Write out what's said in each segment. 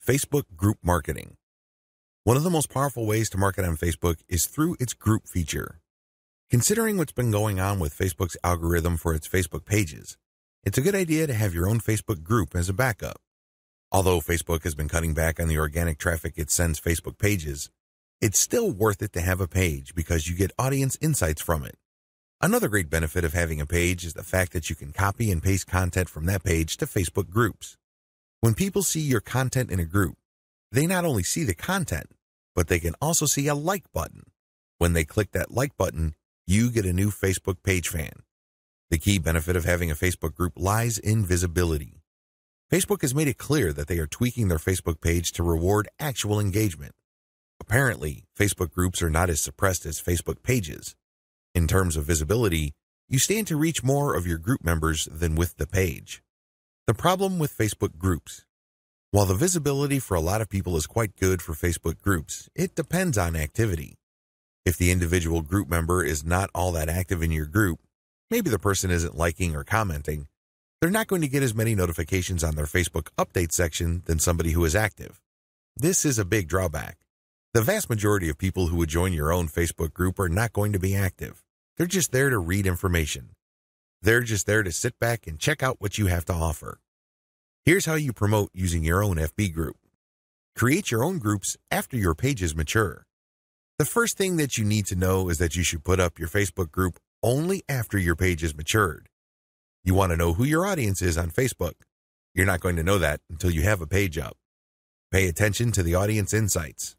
Facebook group marketing. One of the most powerful ways to market on Facebook is through its group feature. Considering what's been going on with Facebook's algorithm for its Facebook pages, it's a good idea to have your own Facebook group as a backup. Although Facebook has been cutting back on the organic traffic it sends Facebook pages, it's still worth it to have a page because you get audience insights from it. Another great benefit of having a page is the fact that you can copy and paste content from that page to Facebook groups. When people see your content in a group, they not only see the content, but they can also see a like button. When they click that like button, you get a new Facebook page fan. The key benefit of having a Facebook group lies in visibility. Facebook has made it clear that they are tweaking their Facebook page to reward actual engagement. Apparently, Facebook groups are not as suppressed as Facebook pages. In terms of visibility, you stand to reach more of your group members than with the page. The problem with Facebook groups. While the visibility for a lot of people is quite good for Facebook groups, it depends on activity. If the individual group member is not all that active in your group, maybe the person isn't liking or commenting, they're not going to get as many notifications on their Facebook update section than somebody who is active. This is a big drawback. The vast majority of people who would join your own Facebook group are not going to be active. They're just there to read information. They're just there to sit back and check out what you have to offer. Here's how you promote using your own FB group. Create your own groups after your pages mature. The first thing that you need to know is that you should put up your Facebook group only after your page is matured. You want to know who your audience is on Facebook. You're not going to know that until you have a page up. Pay attention to the audience insights.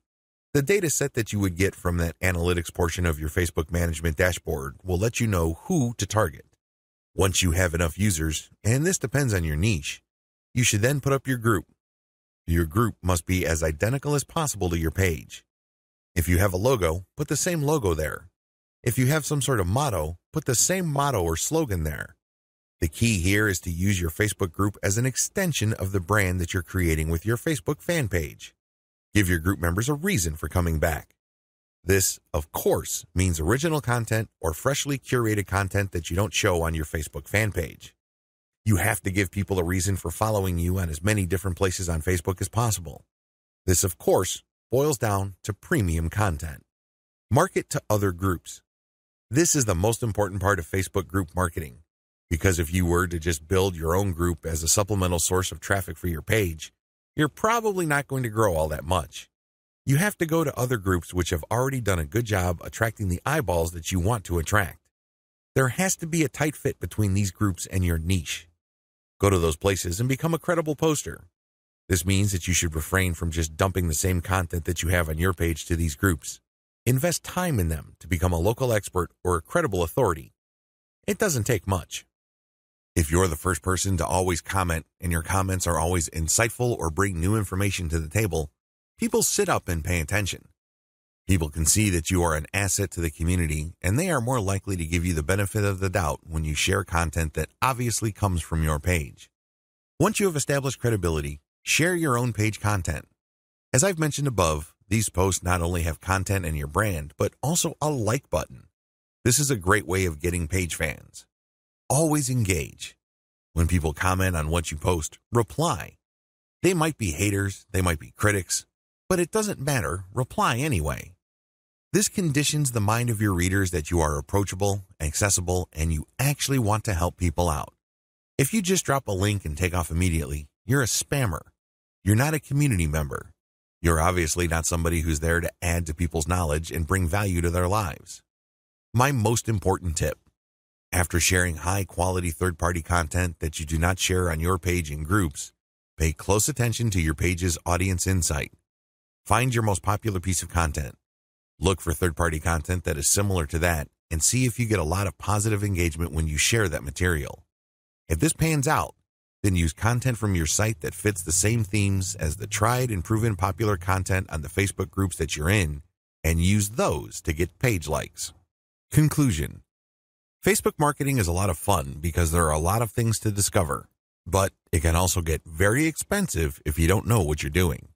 The data set that you would get from that analytics portion of your Facebook management dashboard will let you know who to target. Once you have enough users, and this depends on your niche, you should then put up your group. Your group must be as identical as possible to your page. If you have a logo, put the same logo there. If you have some sort of motto, put the same motto or slogan there. The key here is to use your Facebook group as an extension of the brand that you're creating with your Facebook fan page. Give your group members a reason for coming back. This, of course, means original content or freshly curated content that you don't show on your Facebook fan page. You have to give people a reason for following you on as many different places on Facebook as possible. This, of course, boils down to premium content. Market to other groups. This is the most important part of Facebook group marketing, because if you were to just build your own group as a supplemental source of traffic for your page, you're probably not going to grow all that much. You have to go to other groups which have already done a good job attracting the eyeballs that you want to attract. There has to be a tight fit between these groups and your niche. Go to those places and become a credible poster. This means that you should refrain from just dumping the same content that you have on your page to these groups. Invest time in them to become a local expert or a credible authority. It doesn't take much. If you're the first person to always comment and your comments are always insightful or bring new information to the table, people sit up and pay attention. People can see that you are an asset to the community, and they are more likely to give you the benefit of the doubt when you share content that obviously comes from your page. Once you have established credibility, share your own page content. As I've mentioned above, these posts not only have content and your brand, but also a like button. This is a great way of getting page fans. Always engage. When people comment on what you post, reply. They might be haters, they might be critics, but it doesn't matter, reply anyway. This conditions the mind of your readers that you are approachable, accessible, and you actually want to help people out. If you just drop a link and take off immediately, you're a spammer. You're not a community member. You're obviously not somebody who's there to add to people's knowledge and bring value to their lives. My most important tip: after sharing high-quality third-party content that you do not share on your page in groups, pay close attention to your page's audience insight. Find your most popular piece of content. Look for third-party content that is similar to that and see if you get a lot of positive engagement when you share that material. If this pans out, then use content from your site that fits the same themes as the tried and proven popular content on the Facebook groups that you're in, and use those to get page likes. Conclusion: Facebook marketing is a lot of fun because there are a lot of things to discover, but it can also get very expensive if you don't know what you're doing.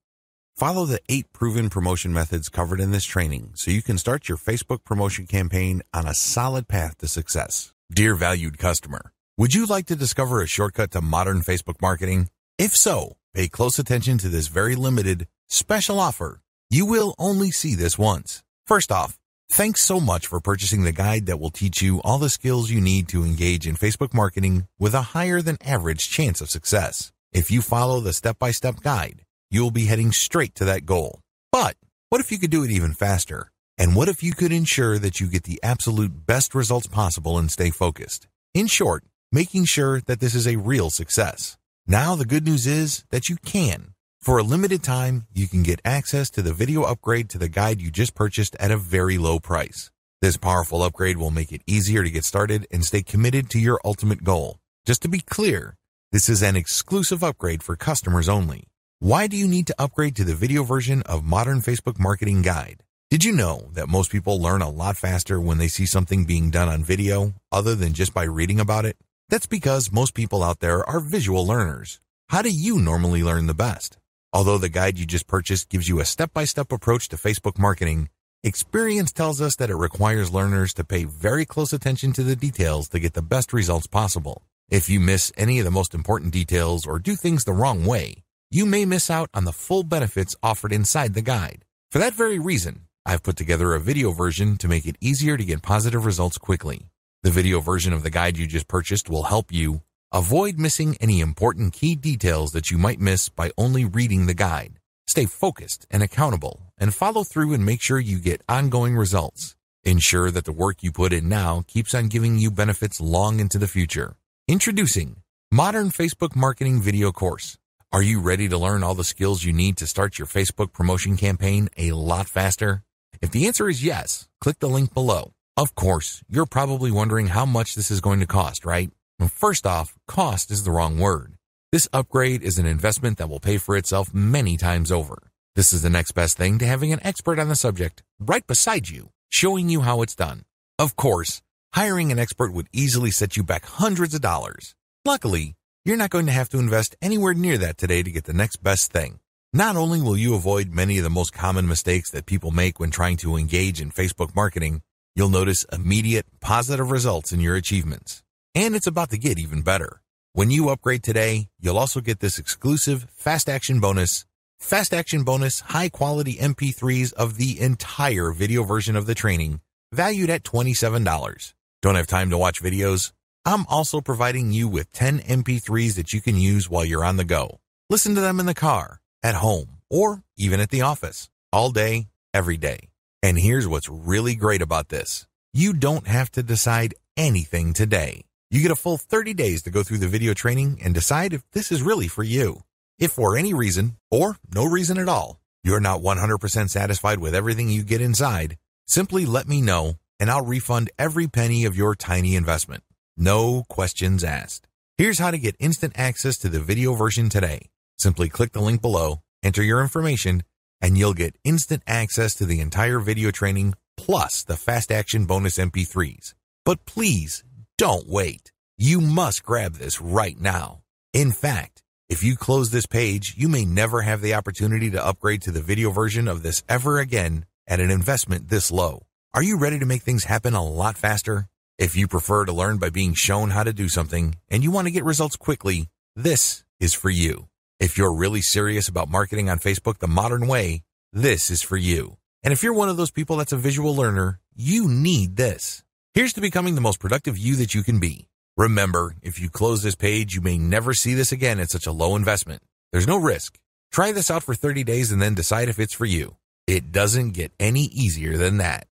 Follow the 8 proven promotion methods covered in this training so you can start your Facebook promotion campaign on a solid path to success. Dear valued customer, would you like to discover a shortcut to modern Facebook marketing? If so, pay close attention to this very limited special offer. You will only see this once. First off, thanks so much for purchasing the guide that will teach you all the skills you need to engage in Facebook marketing with a higher than average chance of success. If you follow the step-by-step guide, you'll be heading straight to that goal. But what if you could do it even faster? And what if you could ensure that you get the absolute best results possible and stay focused? In short, making sure that this is a real success. Now the good news is that you can. For a limited time, you can get access to the video upgrade to the guide you just purchased at a very low price. This powerful upgrade will make it easier to get started and stay committed to your ultimate goal. Just to be clear, this is an exclusive upgrade for customers only. Why do you need to upgrade to the video version of Modern Facebook Marketing Guide? Did you know that most people learn a lot faster when they see something being done on video other than just by reading about it? That's because most people out there are visual learners. How do you normally learn the best? Although the guide you just purchased gives you a step-by-step approach to Facebook marketing, experience tells us that it requires learners to pay very close attention to the details to get the best results possible. If you miss any of the most important details or do things the wrong way, you may miss out on the full benefits offered inside the guide. For that very reason, I've put together a video version to make it easier to get positive results quickly. The video version of the guide you just purchased will help you avoid missing any important key details that you might miss by only reading the guide. Stay focused and accountable and follow through and make sure you get ongoing results. Ensure that the work you put in now keeps on giving you benefits long into the future. Introducing Modern Facebook Marketing Video Course. Are you ready to learn all the skills you need to start your Facebook promotion campaign a lot faster? If the answer is yes, click the link below. Of course, you're probably wondering how much this is going to cost, right? First off, cost is the wrong word. This upgrade is an investment that will pay for itself many times over. This is the next best thing to having an expert on the subject right beside you, showing you how it's done. Of course, hiring an expert would easily set you back hundreds of dollars. Luckily, you're not going to have to invest anywhere near that today to get the next best thing. Not only will you avoid many of the most common mistakes that people make when trying to engage in Facebook marketing, you'll notice immediate positive results in your achievements. And it's about to get even better. When you upgrade today, you'll also get this exclusive Fast Action Bonus high-quality MP3s of the entire video version of the training, valued at $27. Don't have time to watch videos? I'm also providing you with 10 MP3s that you can use while you're on the go. Listen to them in the car, at home, or even at the office, all day, every day. And here's what's really great about this. You don't have to decide anything today. You get a full 30 days to go through the video training and decide if this is really for you. If for any reason, or no reason at all, you're not 100% satisfied with everything you get inside, simply let me know and I'll refund every penny of your tiny investment. No questions asked. Here's how to get instant access to the video version today. Simply click the link below, enter your information, and you'll get instant access to the entire video training plus the Fast Action Bonus MP3s. But please, don't wait. You must grab this right now. In fact, if you close this page, you may never have the opportunity to upgrade to the video version of this ever again at an investment this low. Are you ready to make things happen a lot faster? If you prefer to learn by being shown how to do something and you want to get results quickly, this is for you. If you're really serious about marketing on Facebook the modern way, this is for you. And if you're one of those people that's a visual learner, you need this. Here's to becoming the most productive you that you can be. Remember, if you close this page, you may never see this again at such a low investment. There's no risk. Try this out for 30 days and then decide if it's for you. It doesn't get any easier than that.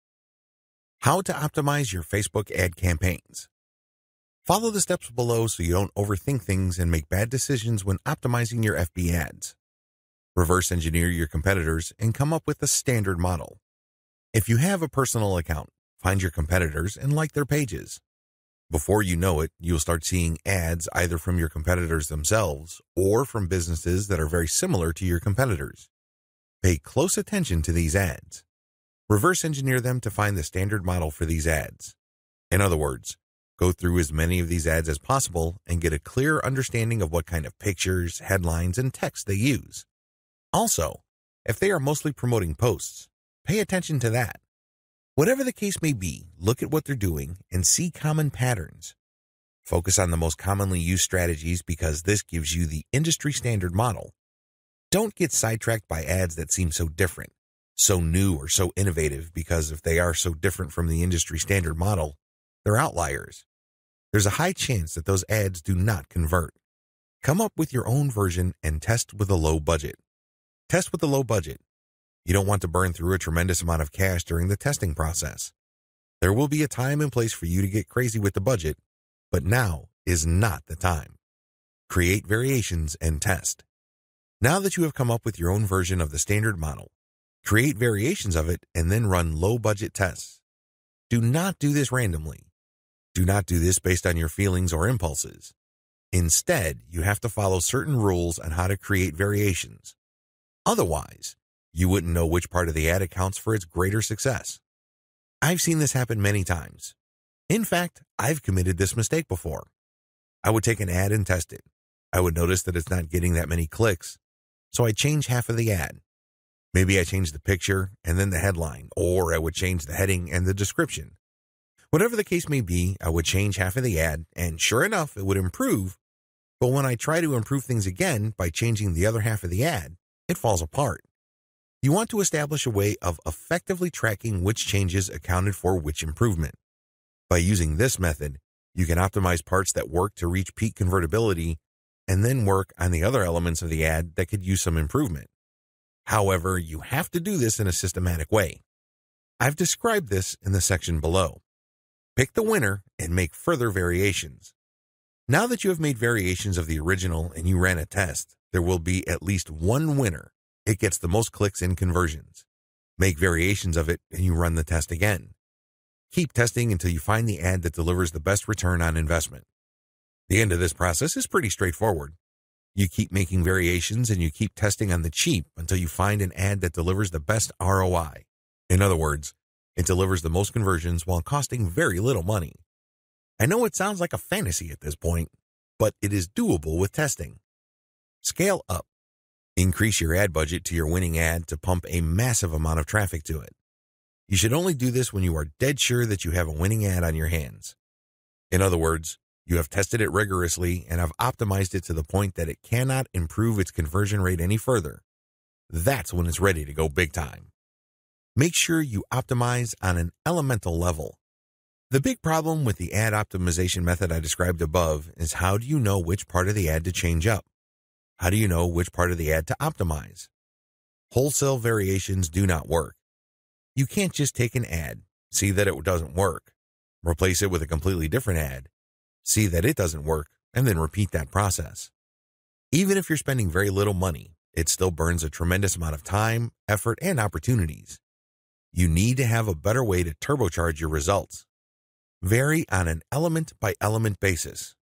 How to optimize your Facebook ad campaigns. Follow the steps below so you don't overthink things and make bad decisions when optimizing your FB ads. Reverse engineer your competitors and come up with a standard model. If you have a personal account, find your competitors and like their pages. Before you know it, you'll start seeing ads either from your competitors themselves or from businesses that are very similar to your competitors. Pay close attention to these ads. Reverse engineer them to find the standard model for these ads. In other words, go through as many of these ads as possible and get a clear understanding of what kind of pictures, headlines, and text they use. Also, if they are mostly promoting posts, pay attention to that. Whatever the case may be, look at what they're doing and see common patterns. Focus on the most commonly used strategies because this gives you the industry standard model. Don't get sidetracked by ads that seem so different, so new or so innovative, because if they are so different from the industry standard model, they're outliers. There's a high chance that those ads do not convert. Come up with your own version and test with a low budget. Test with a low budget. You don't want to burn through a tremendous amount of cash during the testing process. There will be a time and place for you to get crazy with the budget, but now is not the time. Create variations and test. Now that you have come up with your own version of the standard model, create variations of it and then run low-budget tests. Do not do this randomly. Do not do this based on your feelings or impulses. Instead, you have to follow certain rules on how to create variations. Otherwise, you wouldn't know which part of the ad accounts for its greater success. I've seen this happen many times. In fact, I've committed this mistake before. I would take an ad and test it. I would notice that it's not getting that many clicks, so I'd change half of the ad. Maybe I changed the picture and then the headline, or I would change the heading and the description. Whatever the case may be, I would change half of the ad, and sure enough, it would improve. But when I try to improve things again by changing the other half of the ad, it falls apart. You want to establish a way of effectively tracking which changes accounted for which improvement. By using this method, you can optimize parts that work to reach peak convertibility and then work on the other elements of the ad that could use some improvement. However, you have to do this in a systematic way. I've described this in the section below. Pick the winner and make further variations. Now that you have made variations of the original and you ran a test, there will be at least one winner. It gets the most clicks and conversions. Make variations of it and you run the test again. Keep testing until you find the ad that delivers the best return on investment. The end of this process is pretty straightforward. You keep making variations and you keep testing on the cheap until you find an ad that delivers the best ROI. In other words, it delivers the most conversions while costing very little money. I know it sounds like a fantasy at this point, but it is doable with testing. Scale up. Increase your ad budget to your winning ad to pump a massive amount of traffic to it. You should only do this when you are dead sure that you have a winning ad on your hands. In other words, you have tested it rigorously and have optimized it to the point that it cannot improve its conversion rate any further. That's when it's ready to go big time. Make sure you optimize on an elemental level. The big problem with the ad optimization method I described above is how do you know which part of the ad to change up? How do you know which part of the ad to optimize? Wholesale variations do not work. You can't just take an ad, see that it doesn't work, replace it with a completely different ad, see that it doesn't work, and then repeat that process. Even if you're spending very little money, it still burns a tremendous amount of time, effort, and opportunities. You need to have a better way to turbocharge your results. Vary on an element-by-element basis.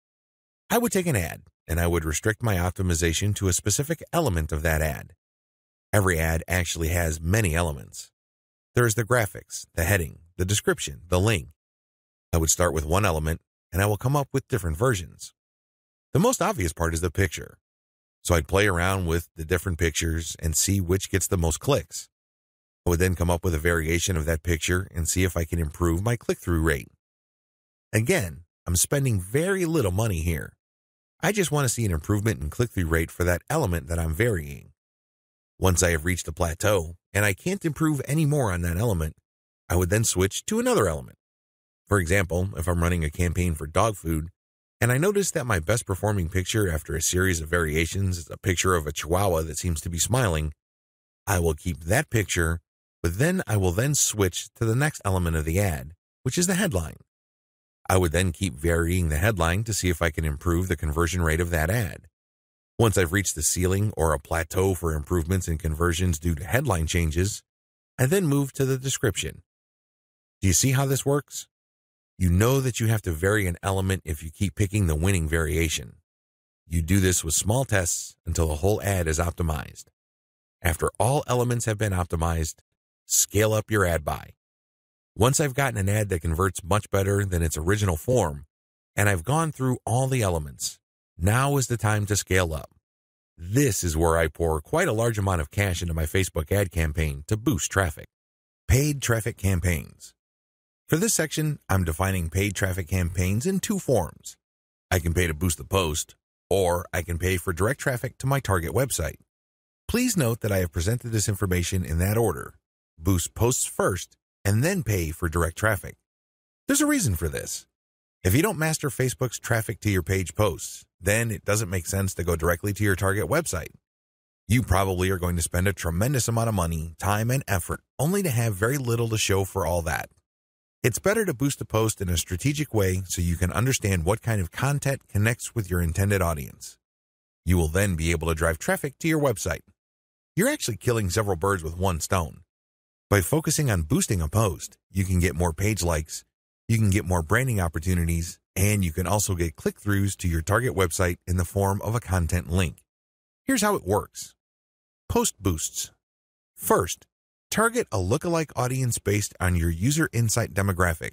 I would take an ad, and I would restrict my optimization to a specific element of that ad. Every ad actually has many elements. There's the graphics, the heading, the description, the link. I would start with one element, and I will come up with different versions. The most obvious part is the picture. So I'd play around with the different pictures and see which gets the most clicks. I would then come up with a variation of that picture and see if I can improve my click-through rate. Again, I'm spending very little money here. I just want to see an improvement in click-through rate for that element that I'm varying. Once I have reached a plateau and I can't improve any more on that element, I would then switch to another element. For example, if I'm running a campaign for dog food and I notice that my best performing picture after a series of variations is a picture of a chihuahua that seems to be smiling, I will keep that picture, but then I will switch to the next element of the ad, which is the headline. I would then keep varying the headline to see if I can improve the conversion rate of that ad. Once I've reached the ceiling or a plateau for improvements in conversions due to headline changes, I then move to the description. Do you see how this works? You know that you have to vary an element if you keep picking the winning variation. You do this with small tests until the whole ad is optimized. After all elements have been optimized, scale up your ad buy. Once I've gotten an ad that converts much better than its original form, and I've gone through all the elements, now is the time to scale up. This is where I pour quite a large amount of cash into my Facebook ad campaign to boost traffic. Paid traffic campaigns. For this section, I'm defining paid traffic campaigns in two forms. I can pay to boost the post, or I can pay for direct traffic to my target website. Please note that I have presented this information in that order. Boost posts first, and then pay for direct traffic. There's a reason for this. If you don't master Facebook's traffic to your page posts, then it doesn't make sense to go directly to your target website. You probably are going to spend a tremendous amount of money, time, and effort only to have very little to show for all that. It's better to boost a post in a strategic way so you can understand what kind of content connects with your intended audience. You will then be able to drive traffic to your website. You're actually killing several birds with one stone. By focusing on boosting a post, you can get more page likes, you can get more branding opportunities, and you can also get click-throughs to your target website in the form of a content link. Here's how it works. Post boosts. First, target a lookalike audience based on your user insight demographic.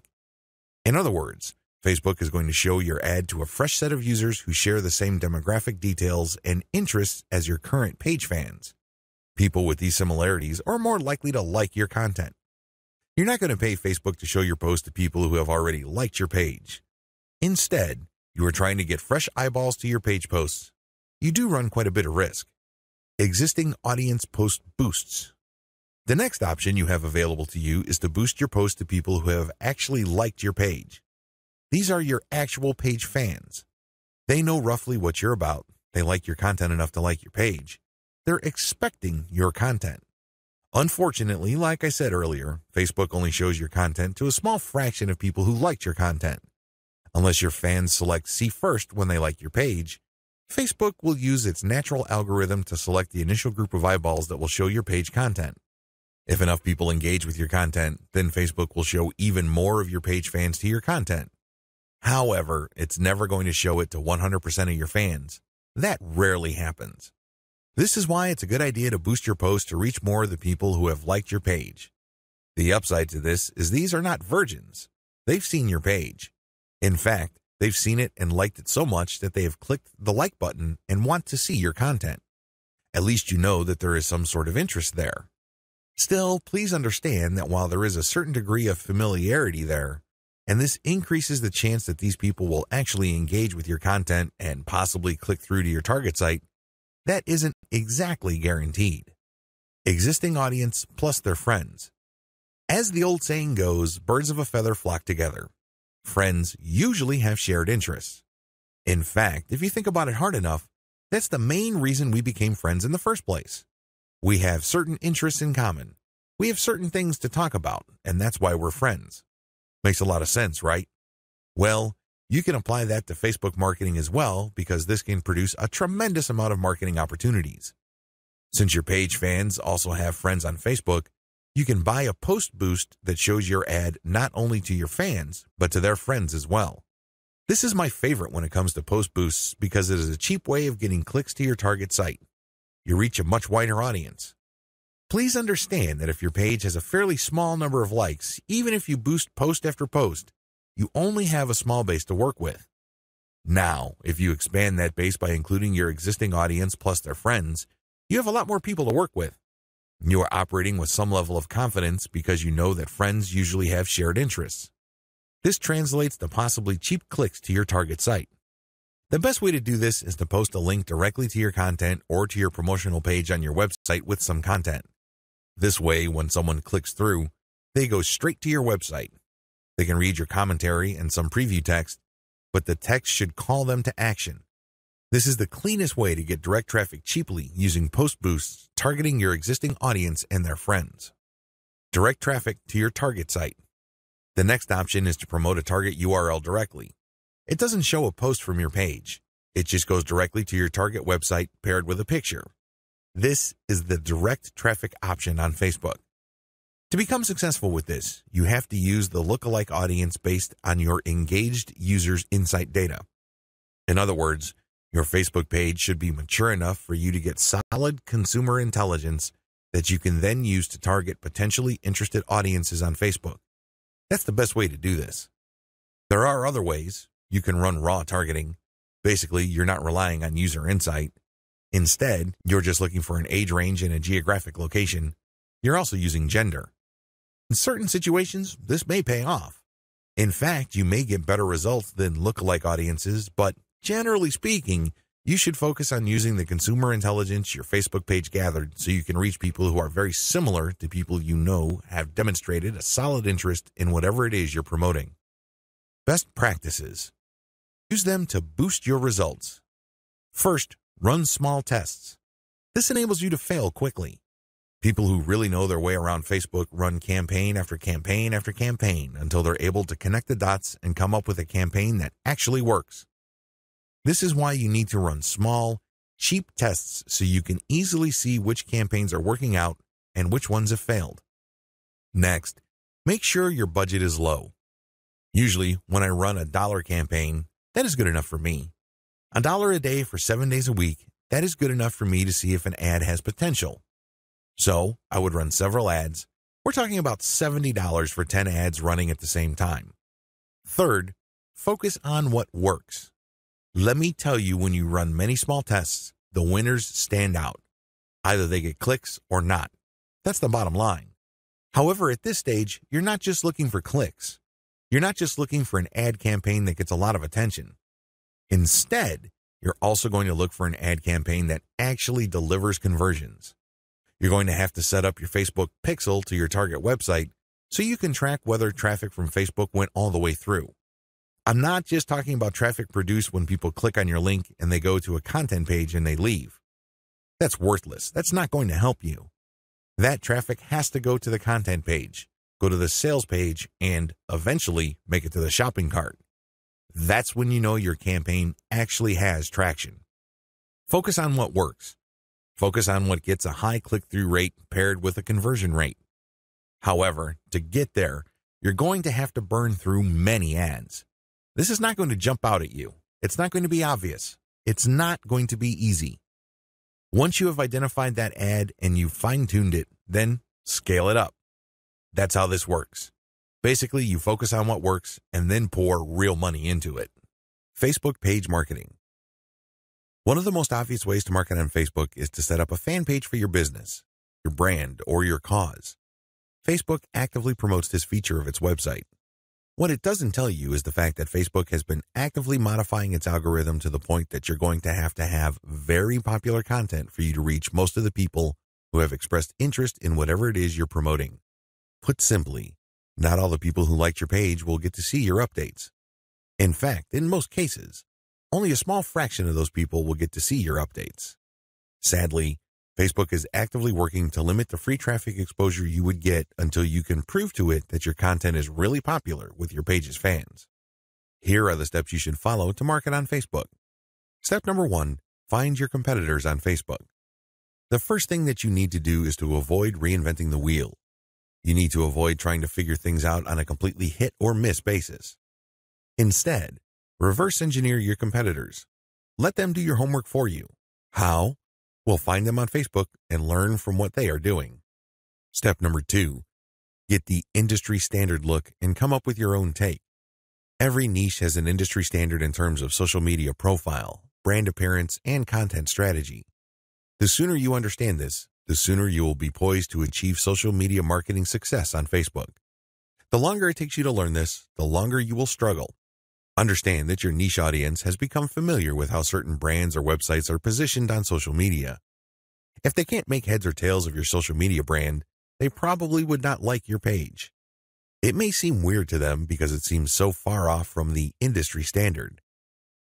In other words, Facebook is going to show your ad to a fresh set of users who share the same demographic details and interests as your current page fans. People with these similarities are more likely to like your content. You're not going to pay Facebook to show your post to people who have already liked your page. Instead, you are trying to get fresh eyeballs to your page posts. You do run quite a bit of risk. Existing audience post boosts. The next option you have available to you is to boost your post to people who have actually liked your page. These are your actual page fans. They know roughly what you're about. They like your content enough to like your page. They're expecting your content. Unfortunately, like I said earlier, Facebook only shows your content to a small fraction of people who liked your content. Unless your fans select see first when they like your page, Facebook will use its natural algorithm to select the initial group of eyeballs that will show your page content. If enough people engage with your content, then Facebook will show even more of your page fans to your content. However, it's never going to show it to 100% of your fans. That rarely happens. This is why it's a good idea to boost your post to reach more of the people who have liked your page. The upside to this is these are not virgins. They've seen your page. In fact, they've seen it and liked it so much that they have clicked the like button and want to see your content. At least you know that there is some sort of interest there. Still, please understand that while there is a certain degree of familiarity there, and this increases the chance that these people will actually engage with your content and possibly click through to your target site, that isn't exactly guaranteed. Existing audience plus their friends. As the old saying goes, birds of a feather flock together. Friends usually have shared interests. In fact, if you think about it hard enough, that's the main reason we became friends in the first place. We have certain interests in common. We have certain things to talk about, and that's why we're friends. Makes a lot of sense, right? Well, you can apply that to Facebook marketing as well, because this can produce a tremendous amount of marketing opportunities. Since your page fans also have friends on Facebook, you can buy a post boost that shows your ad not only to your fans, but to their friends as well. This is my favorite when it comes to post boosts because it is a cheap way of getting clicks to your target site. You reach a much wider audience. Please understand that if your page has a fairly small number of likes, even if you boost post after post, you only have a small base to work with. Now, if you expand that base by including your existing audience plus their friends, you have a lot more people to work with. You are operating with some level of confidence because you know that friends usually have shared interests. This translates to possibly cheap clicks to your target site. The best way to do this is to post a link directly to your content or to your promotional page on your website with some content. This way, when someone clicks through, they go straight to your website. They can read your commentary and some preview text, but the text should call them to action. This is the cleanest way to get direct traffic cheaply using post boosts targeting your existing audience and their friends. Direct traffic to your target site. The next option is to promote a target URL directly. It doesn't show a post from your page. It just goes directly to your target website paired with a picture. This is the direct traffic option on Facebook. To become successful with this, you have to use the lookalike audience based on your engaged users' insight data. In other words, your Facebook page should be mature enough for you to get solid consumer intelligence that you can then use to target potentially interested audiences on Facebook. That's the best way to do this. There are other ways. You can run raw targeting. Basically, you're not relying on user insight. Instead, you're just looking for an age range and a geographic location. You're also using gender. In certain situations, this may pay off. In fact, you may get better results than lookalike audiences, but generally speaking, You should focus on using the consumer intelligence your Facebook page gathered so you can reach people who are very similar to people you know have demonstrated a solid interest in whatever it is you're promoting. Best practices. Use them to boost your results. First, run small tests. This enables you to fail quickly. People who really know their way around Facebook run campaign after campaign after campaign until they're able to connect the dots and come up with a campaign that actually works. This is why you need to run small, cheap tests so you can easily see which campaigns are working out and which ones have failed. Next, make sure your budget is low. Usually, when I run a $1 campaign, that is good enough for me. $1 a day for 7 days a week, that is good enough for me to see if an ad has potential. So, I would run several ads. We're talking about $70 for 10 ads running at the same time. Third, focus on what works. Let me tell you, when you run many small tests, the winners stand out. Either they get clicks or not. That's the bottom line. However, at this stage, you're not just looking for clicks. You're not just looking for an ad campaign that gets a lot of attention. Instead, you're also going to look for an ad campaign that actually delivers conversions. You're going to have to set up your Facebook pixel to your target website so you can track whether traffic from Facebook went all the way through. I'm not just talking about traffic produced when people click on your link and they go to a content page and they leave. That's worthless. That's not going to help you. That traffic has to go to the content page, go to the sales page, and eventually make it to the shopping cart. That's when you know your campaign actually has traction. Focus on what works. Focus on what gets a high click-through rate paired with a conversion rate. However, to get there, you're going to have to burn through many ads. This is not going to jump out at you. It's not going to be obvious. It's not going to be easy. Once you have identified that ad and you've fine-tuned it, then scale it up. That's how this works. Basically, you focus on what works and then pour real money into it. Facebook page marketing. One of the most obvious ways to market on Facebook is to set up a fan page for your business, your brand, or your cause. Facebook actively promotes this feature of its website. What it doesn't tell you is the fact that Facebook has been actively modifying its algorithm to the point that you're going to have very popular content for you to reach most of the people who have expressed interest in whatever it is you're promoting. Put simply, not all the people who liked your page will get to see your updates. In fact, in most cases, only a small fraction of those people will get to see your updates. Sadly, Facebook is actively working to limit the free traffic exposure you would get until you can prove to it that your content is really popular with your page's fans. Here are the steps you should follow to market on Facebook. Step number 1, find your competitors on Facebook. The first thing that you need to do is to avoid reinventing the wheel. You need to avoid trying to figure things out on a completely hit or miss basis. Instead, reverse engineer your competitors. Let them do your homework for you. How? Well, find them on Facebook and learn from what they are doing. Step number 2, get the industry standard look and come up with your own take. Every niche has an industry standard in terms of social media profile, brand appearance, and content strategy. The sooner you understand this, the sooner you will be poised to achieve social media marketing success on Facebook. The longer it takes you to learn this, the longer you will struggle. Understand that your niche audience has become familiar with how certain brands or websites are positioned on social media. If they can't make heads or tails of your social media brand, they probably would not like your page. It may seem weird to them because it seems so far off from the industry standard.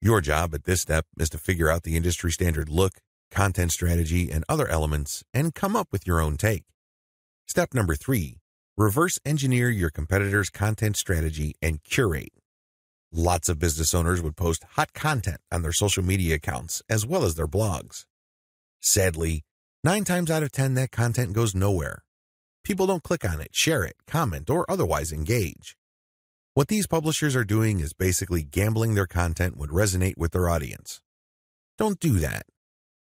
Your job at this step is to figure out the industry standard look, content strategy, and other elements and come up with your own take. Step number 3, reverse engineer your competitors' content strategy and curate. Lots of business owners would post hot content on their social media accounts as well as their blogs. Sadly, 9 times out of 10 that content goes nowhere. People don't click on it, share it, comment, or otherwise engage. What these publishers are doing is basically gambling their content would resonate with their audience. Don't do that.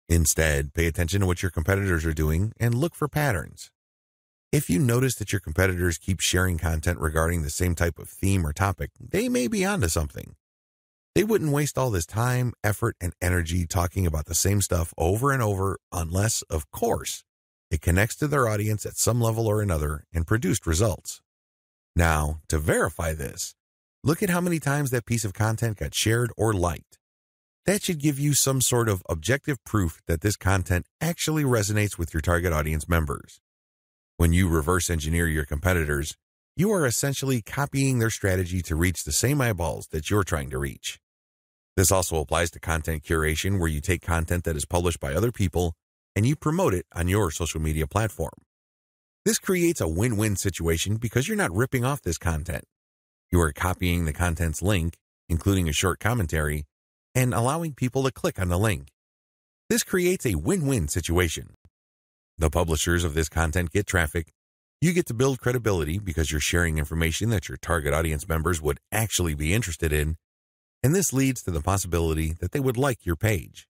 Instead, pay attention to what your competitors are doing and look for patterns. If you notice that your competitors keep sharing content regarding the same type of theme or topic, they may be onto something. They wouldn't waste all this time, effort, and energy talking about the same stuff over and over unless, of course, it connects to their audience at some level or another and produced results. Now, to verify this, look at how many times that piece of content got shared or liked. That should give you some sort of objective proof that this content actually resonates with your target audience members. When you reverse engineer your competitors, you are essentially copying their strategy to reach the same eyeballs that you're trying to reach. This also applies to content curation, where you take content that is published by other people and you promote it on your social media platform. This creates a win-win situation because you're not ripping off this content. You are copying the content's link, including a short commentary, and allowing people to click on the link. This creates a win-win situation. The publishers of this content get traffic. You get to build credibility because you're sharing information that your target audience members would actually be interested in, and this leads to the possibility that they would like your page.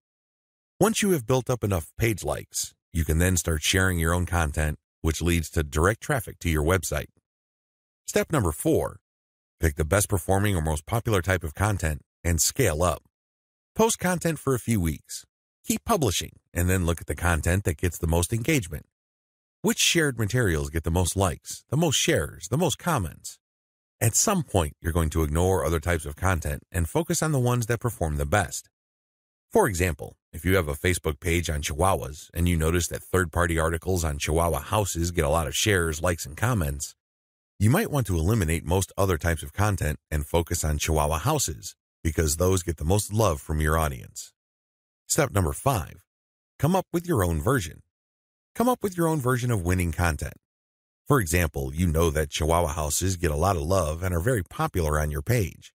Once you have built up enough page likes, you can then start sharing your own content, which leads to direct traffic to your website. Step number 4, pick the best performing or most popular type of content and scale up. Post content for a few weeks. Keep publishing, and then look at the content that gets the most engagement. Which shared materials get the most likes, the most shares, the most comments? At some point, you're going to ignore other types of content and focus on the ones that perform the best. For example, if you have a Facebook page on Chihuahuas and you notice that third-party articles on Chihuahua houses get a lot of shares, likes, and comments, you might want to eliminate most other types of content and focus on Chihuahua houses, because those get the most love from your audience. Step number 5, come up with your own version. Come up with your own version of winning content. For example, you know that Chihuahua houses get a lot of love and are very popular on your page.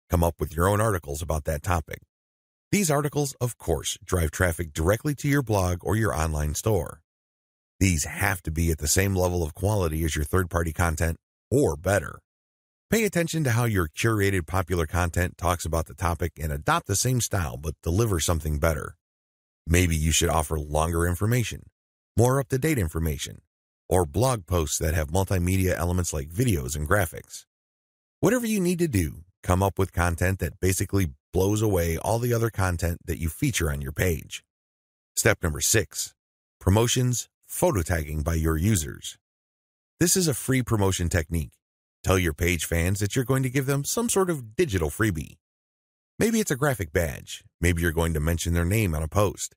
Come up with your own articles about that topic. These articles, of course, drive traffic directly to your blog or your online store. These have to be at the same level of quality as your third-party content, or better. Pay attention to how your curated popular content talks about the topic and adopt the same style but deliver something better. Maybe you should offer longer information, more up-to-date information, or blog posts that have multimedia elements like videos and graphics. Whatever you need to do, come up with content that basically blows away all the other content that you feature on your page. Step number 6, promotions, photo tagging by your users. This is a free promotion technique. Tell your page fans that you're going to give them some sort of digital freebie. Maybe it's a graphic badge. Maybe you're going to mention their name on a post.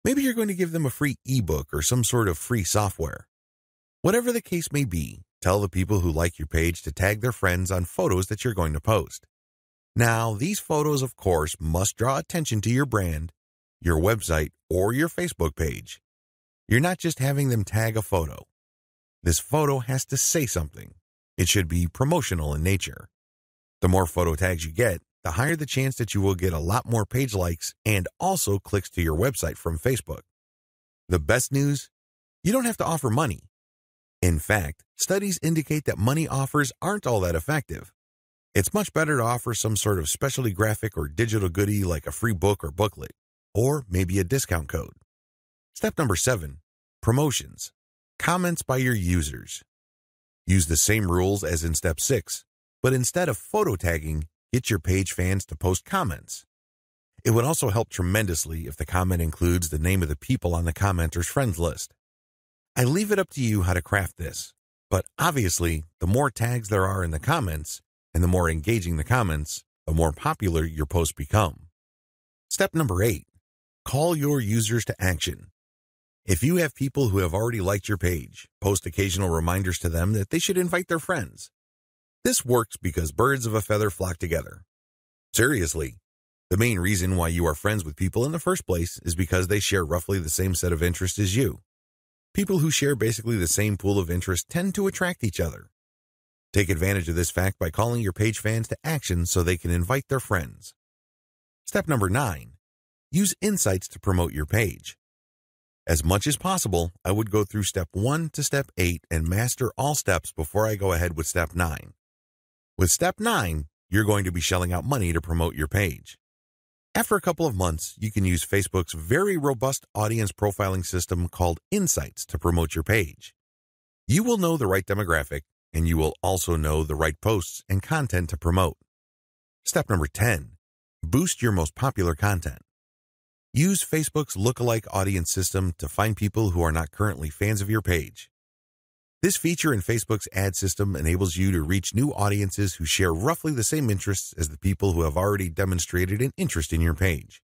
Maybe you're going to give them a free ebook or some sort of free software. Whatever the case may be, tell the people who like your page to tag their friends on photos that you're going to post. Now, these photos, of course, must draw attention to your brand, your website, or your Facebook page. You're not just having them tag a photo. This photo has to say something. It should be promotional in nature. The more photo tags you get, the higher the chance that you will get a lot more page likes and also clicks to your website from Facebook. The best news? You don't have to offer money. In fact, studies indicate that money offers aren't all that effective. It's much better to offer some sort of specialty graphic or digital goodie like a free book or booklet, or maybe a discount code. Step number 7, promotions. Comments by your users. Use the same rules as in step 6, but instead of photo tagging, get your page fans to post comments. It would also help tremendously if the comment includes the name of the people on the commenter's friends list. I leave it up to you how to craft this, but obviously, the more tags there are in the comments, and the more engaging the comments, the more popular your posts become. Step number 8, call your users to action. If you have people who have already liked your page, post occasional reminders to them that they should invite their friends. This works because birds of a feather flock together. Seriously, the main reason why you are friends with people in the first place is because they share roughly the same set of interests as you. People who share basically the same pool of interest tend to attract each other. Take advantage of this fact by calling your page fans to action so they can invite their friends. Step number 9, use insights to promote your page. As much as possible, I would go through step 1 to step 8 and master all steps before I go ahead with step 9. With step 9, you're going to be shelling out money to promote your page. After a couple of months, you can use Facebook's very robust audience profiling system called Insights to promote your page. You will know the right demographic, and you will also know the right posts and content to promote. Step number 10, boost your most popular content. Use Facebook's lookalike audience system to find people who are not currently fans of your page. This feature in Facebook's ad system enables you to reach new audiences who share roughly the same interests as the people who have already demonstrated an interest in your page.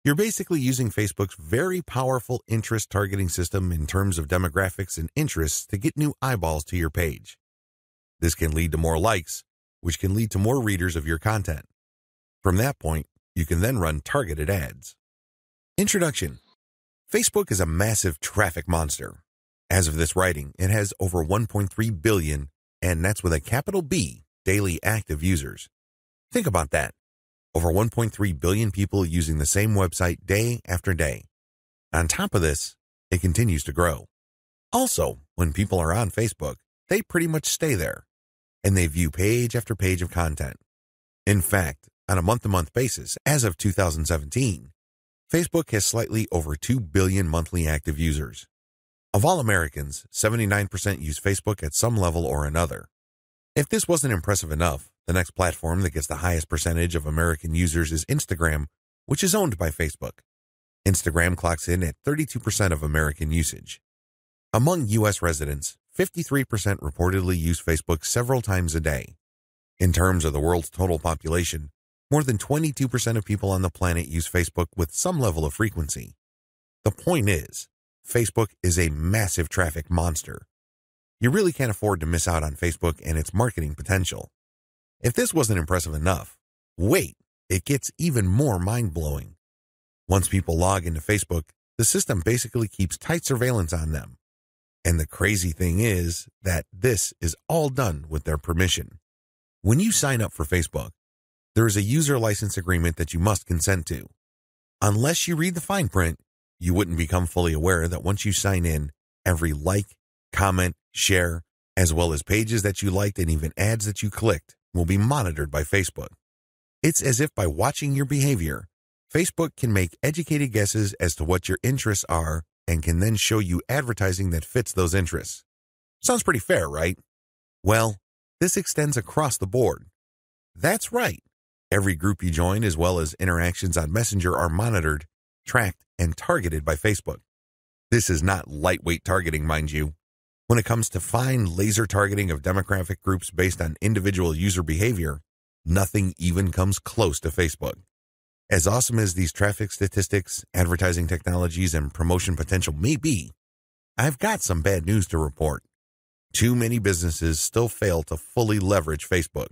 You're basically using Facebook's very powerful interest targeting system in terms of demographics and interests to get new eyeballs to your page. This can lead to more likes, which can lead to more readers of your content. From that point, you can then run targeted ads. Introduction. Facebook is a massive traffic monster. As of this writing, it has over 1.3 billion, and that's with a capital B, daily active users. Think about that. Over 1.3 billion people using the same website day after day. On top of this, it continues to grow. Also, when people are on Facebook, they pretty much stay there, and they view page after page of content. In fact, on a month-to-month basis, as of 2017, Facebook has slightly over 2 billion monthly active users. Of all Americans, 79% use Facebook at some level or another. If this wasn't impressive enough, the next platform that gets the highest percentage of American users is Instagram, which is owned by Facebook. Instagram clocks in at 32% of American usage. Among U.S. residents, 53% reportedly use Facebook several times a day. In terms of the world's total population, more than 22% of people on the planet use Facebook with some level of frequency. The point is, Facebook is a massive traffic monster. You really can't afford to miss out on Facebook and its marketing potential. If this wasn't impressive enough, wait, it gets even more mind-blowing. Once people log into Facebook, the system basically keeps tight surveillance on them. And the crazy thing is that this is all done with their permission. When you sign up for Facebook, there is a user license agreement that you must consent to. Unless you read the fine print, you wouldn't become fully aware that once you sign in, every like, comment, share, as well as pages that you liked and even ads that you clicked will be monitored by Facebook. It's as if by watching your behavior, Facebook can make educated guesses as to what your interests are and can then show you advertising that fits those interests. Sounds pretty fair, right? Well, this extends across the board. That's right. Every group you join as well as interactions on Messenger are monitored, tracked, and targeted by Facebook. This is not lightweight targeting, mind you. When it comes to fine laser targeting of demographic groups based on individual user behavior, nothing even comes close to Facebook. As awesome as these traffic statistics, advertising technologies, and promotion potential may be, I've got some bad news to report. Too many businesses still fail to fully leverage Facebook.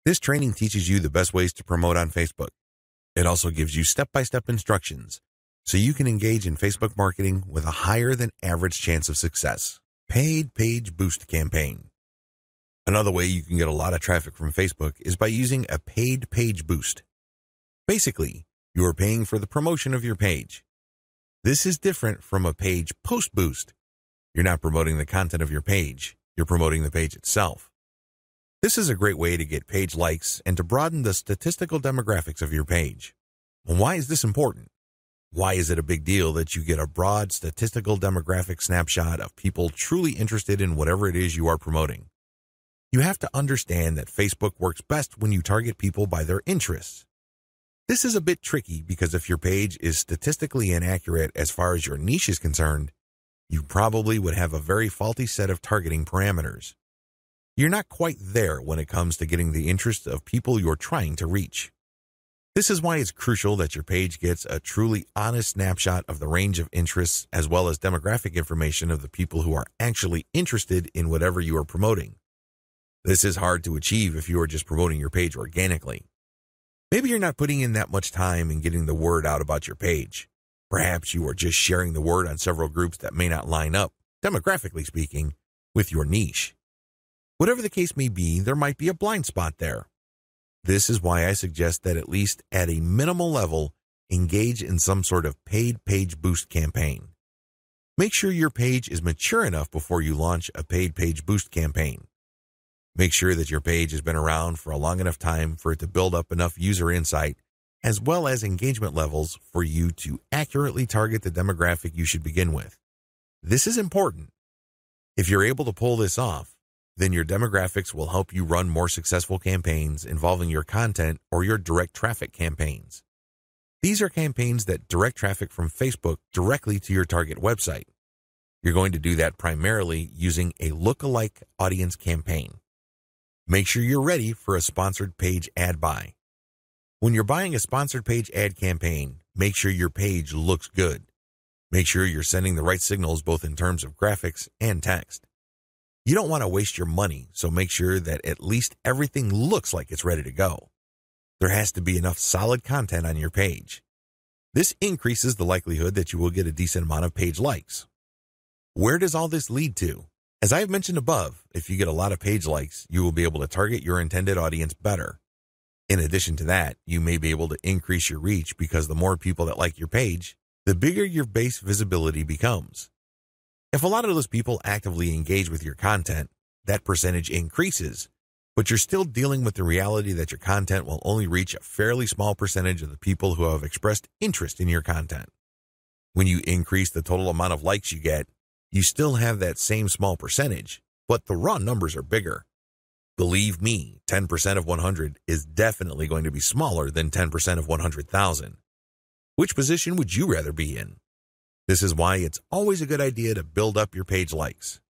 This training teaches you the best ways to promote on Facebook. It also gives you step-by-step instructions so you can engage in Facebook marketing with a higher than average chance of success. Paid Page Boost Campaign. Another way you can get a lot of traffic from Facebook is by using a paid page boost. Basically, you are paying for the promotion of your page. This is different from a page post boost. You're not promoting the content of your page, you're promoting the page itself. This is a great way to get page likes and to broaden the statistical demographics of your page. And why is this important? Why is it a big deal that you get a broad statistical demographic snapshot of people truly interested in whatever it is you are promoting? You have to understand that Facebook works best when you target people by their interests. This is a bit tricky because if your page is statistically inaccurate as far as your niche is concerned, you probably would have a very faulty set of targeting parameters. You're not quite there when it comes to getting the interest of people you're trying to reach. This is why it's crucial that your page gets a truly honest snapshot of the range of interests as well as demographic information of the people who are actually interested in whatever you are promoting. This is hard to achieve if you are just promoting your page organically. Maybe you're not putting in that much time in getting the word out about your page. Perhaps you are just sharing the word on several groups that may not line up, demographically speaking, with your niche. Whatever the case may be, there might be a blind spot there. This is why I suggest that at least at a minimal level, engage in some sort of paid page boost campaign. Make sure your page is mature enough before you launch a paid page boost campaign. Make sure that your page has been around for a long enough time for it to build up enough user insight, as well as engagement levels for you to accurately target the demographic you should begin with. This is important. If you're able to pull this off, then your demographics will help you run more successful campaigns involving your content or your direct traffic campaigns. These are campaigns that direct traffic from Facebook directly to your target website. You're going to do that primarily using a lookalike audience campaign. Make sure you're ready for a sponsored page ad buy. When you're buying a sponsored page ad campaign, make sure your page looks good. Make sure you're sending the right signals both in terms of graphics and text. You don't want to waste your money, so make sure that at least everything looks like it's ready to go. There has to be enough solid content on your page. This increases the likelihood that you will get a decent amount of page likes. Where does all this lead to? As I've mentioned above, if you get a lot of page likes, you will be able to target your intended audience better. In addition to that, you may be able to increase your reach because the more people that like your page, the bigger your base visibility becomes. If a lot of those people actively engage with your content, that percentage increases, but you're still dealing with the reality that your content will only reach a fairly small percentage of the people who have expressed interest in your content. When you increase the total amount of likes you get, you still have that same small percentage, but the raw numbers are bigger. Believe me, 10% of 100 is definitely going to be smaller than 10% of 100,000. Which position would you rather be in? This is why it's always a good idea to build up your page likes.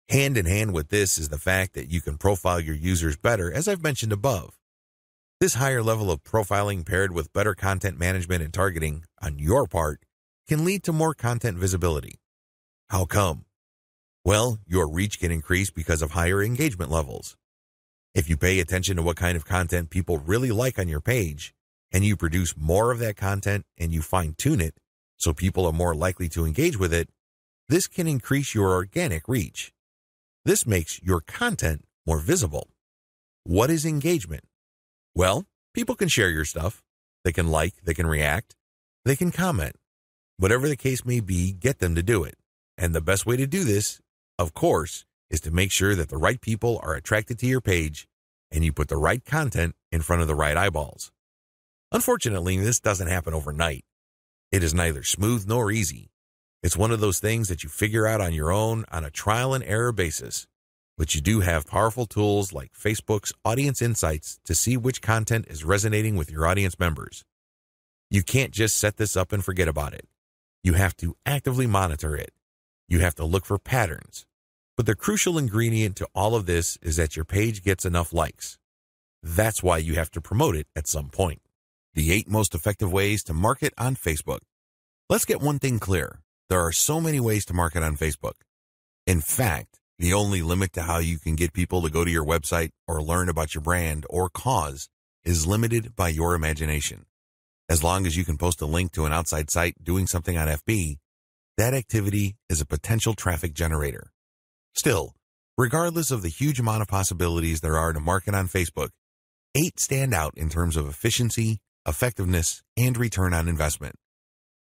Hand in hand with this is the fact that you can profile your users better, as I've mentioned above. This higher level of profiling paired with better content management and targeting on your part can lead to more content visibility. How come? Well, your reach can increase because of higher engagement levels. If you pay attention to what kind of content people really like on your page, and you produce more of that content and you fine-tune it so people are more likely to engage with it, this can increase your organic reach. This makes your content more visible. What is engagement? Well, people can share your stuff. They can like, they can react, they can comment. Whatever the case may be, get them to do it. And the best way to do this, of course, is to make sure that the right people are attracted to your page and you put the right content in front of the right eyeballs. Unfortunately, this doesn't happen overnight. It is neither smooth nor easy. It's one of those things that you figure out on your own on a trial and error basis. But you do have powerful tools like Facebook's Audience Insights to see which content is resonating with your audience members. You can't just set this up and forget about it. You have to actively monitor it. You have to look for patterns. But the crucial ingredient to all of this is that your page gets enough likes. That's why you have to promote it at some point. The 8 most effective ways to market on Facebook. Let's get one thing clear. There are so many ways to market on Facebook. In fact, the only limit to how you can get people to go to your website or learn about your brand or cause is limited by your imagination. As long as you can post a link to an outside site doing something on FB, that activity is a potential traffic generator. Still, regardless of the huge amount of possibilities there are to market on Facebook, 8 stand out in terms of efficiency, effectiveness, and return on investment.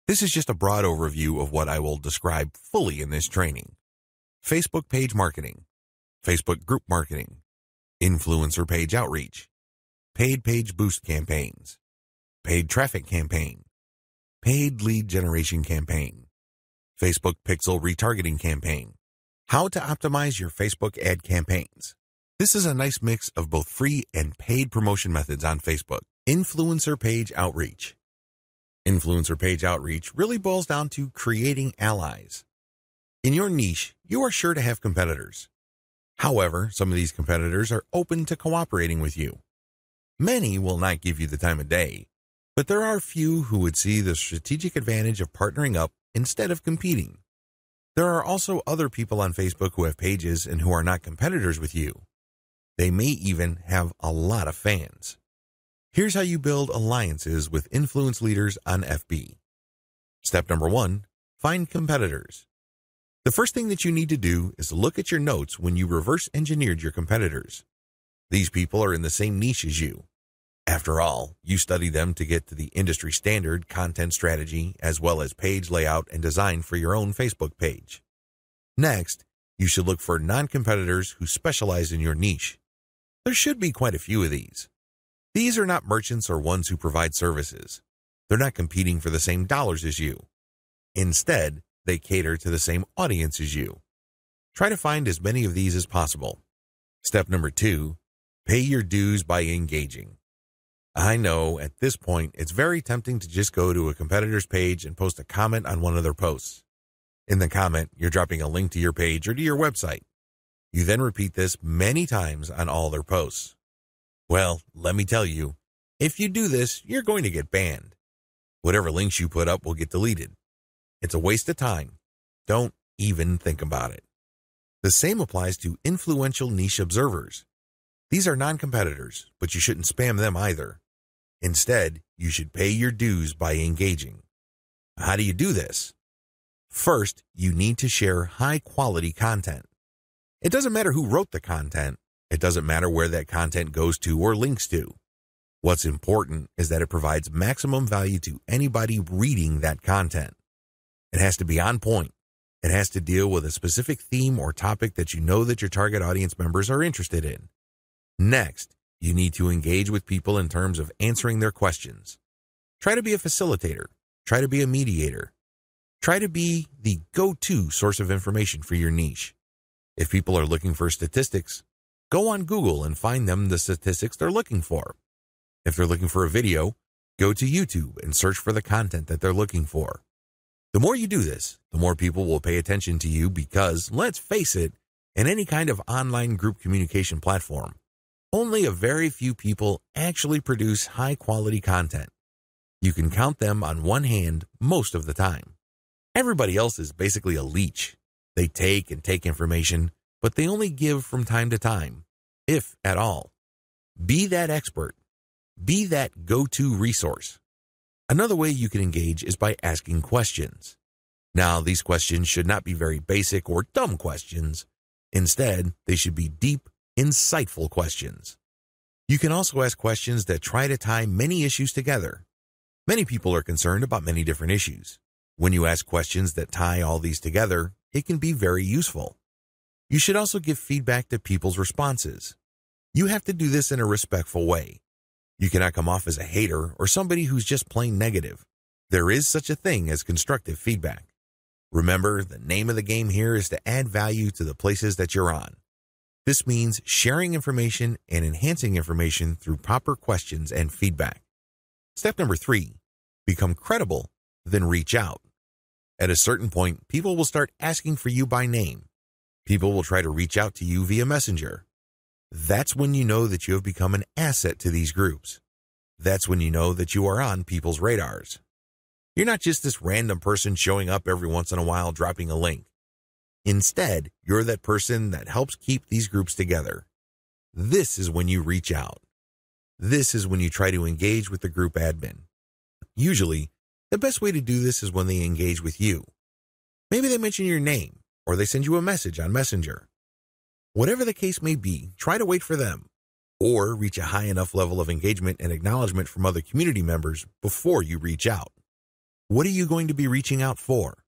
This is just a broad overview of what I will describe fully in this training. Facebook page marketing, Facebook group marketing, influencer page outreach, paid page boost campaigns, paid traffic campaign, paid lead generation campaign, Facebook pixel retargeting campaign. How to optimize your Facebook ad campaigns. This is a nice mix of both free and paid promotion methods on Facebook. Influencer page outreach. Influencer page outreach really boils down to creating allies. In your niche, you are sure to have competitors. However, some of these competitors are open to cooperating with you. Many will not give you the time of day, but there are few who would see the strategic advantage of partnering up instead of competing. There are also other people on Facebook who have pages and who are not competitors with you. They may even have a lot of fans. Here's how you build alliances with influence leaders on FB. Step number 1, find competitors. The first thing that you need to do is look at your notes when you reverse engineered your competitors. These people are in the same niche as you. After all, you study them to get to the industry standard content strategy as well as page layout and design for your own Facebook page. Next, you should look for non-competitors who specialize in your niche. There should be quite a few of these. These are not merchants or ones who provide services. They're not competing for the same dollars as you. Instead, they cater to the same audience as you. Try to find as many of these as possible. Step number 2, pay your dues by engaging. I know at this point it's very tempting to just go to a competitor's page and post a comment on one of their posts. In the comment, you're dropping a link to your page or to your website. You then repeat this many times on all their posts. Well, let me tell you, if you do this, you're going to get banned. Whatever links you put up will get deleted. It's a waste of time. Don't even think about it. The same applies to influential niche observers. These are non-competitors, but you shouldn't spam them either. Instead, you should pay your dues by engaging. How do you do this? First, you need to share high-quality content. It doesn't matter who wrote the content. It doesn't matter where that content goes to or links to. What's important is that it provides maximum value to anybody reading that content. It has to be on point. It has to deal with a specific theme or topic that you know that your target audience members are interested in. Next, you need to engage with people in terms of answering their questions. Try to be a facilitator. Try to be a mediator. Try to be the go-to source of information for your niche. If people are looking for statistics, go on Google and find them the statistics they're looking for. If they're looking for a video, go to YouTube and search for the content that they're looking for. The more you do this, the more people will pay attention to you because, let's face it, in any kind of online group communication platform, only a very few people actually produce high-quality content. You can count them on one hand most of the time. Everybody else is basically a leech. They take and take information, but they only give from time to time, if at all. Be that expert. Be that go-to resource. Another way you can engage is by asking questions. Now, these questions should not be very basic or dumb questions. Instead, they should be deep, insightful questions. You can also ask questions that try to tie many issues together. Many people are concerned about many different issues. When you ask questions that tie all these together, it can be very useful. You should also give feedback to people's responses. You have to do this in a respectful way. You cannot come off as a hater or somebody who's just plain negative. There is such a thing as constructive feedback. Remember, the name of the game here is to add value to the places that you're on. This means sharing information and enhancing information through proper questions and feedback. Step number 3, become credible, then reach out. At a certain point, people will start asking for you by name. People will try to reach out to you via Messenger. That's when you know that you have become an asset to these groups. That's when you know that you are on people's radars. You're not just this random person showing up every once in a while dropping a link. Instead, you're that person that helps keep these groups together. This is when you reach out. This is when you try to engage with the group admin. Usually, the best way to do this is when they engage with you. Maybe they mention your name, or they send you a message on Messenger. Whatever the case may be, try to wait for them, or reach a high enough level of engagement and acknowledgement from other community members before you reach out. What are you going to be reaching out for?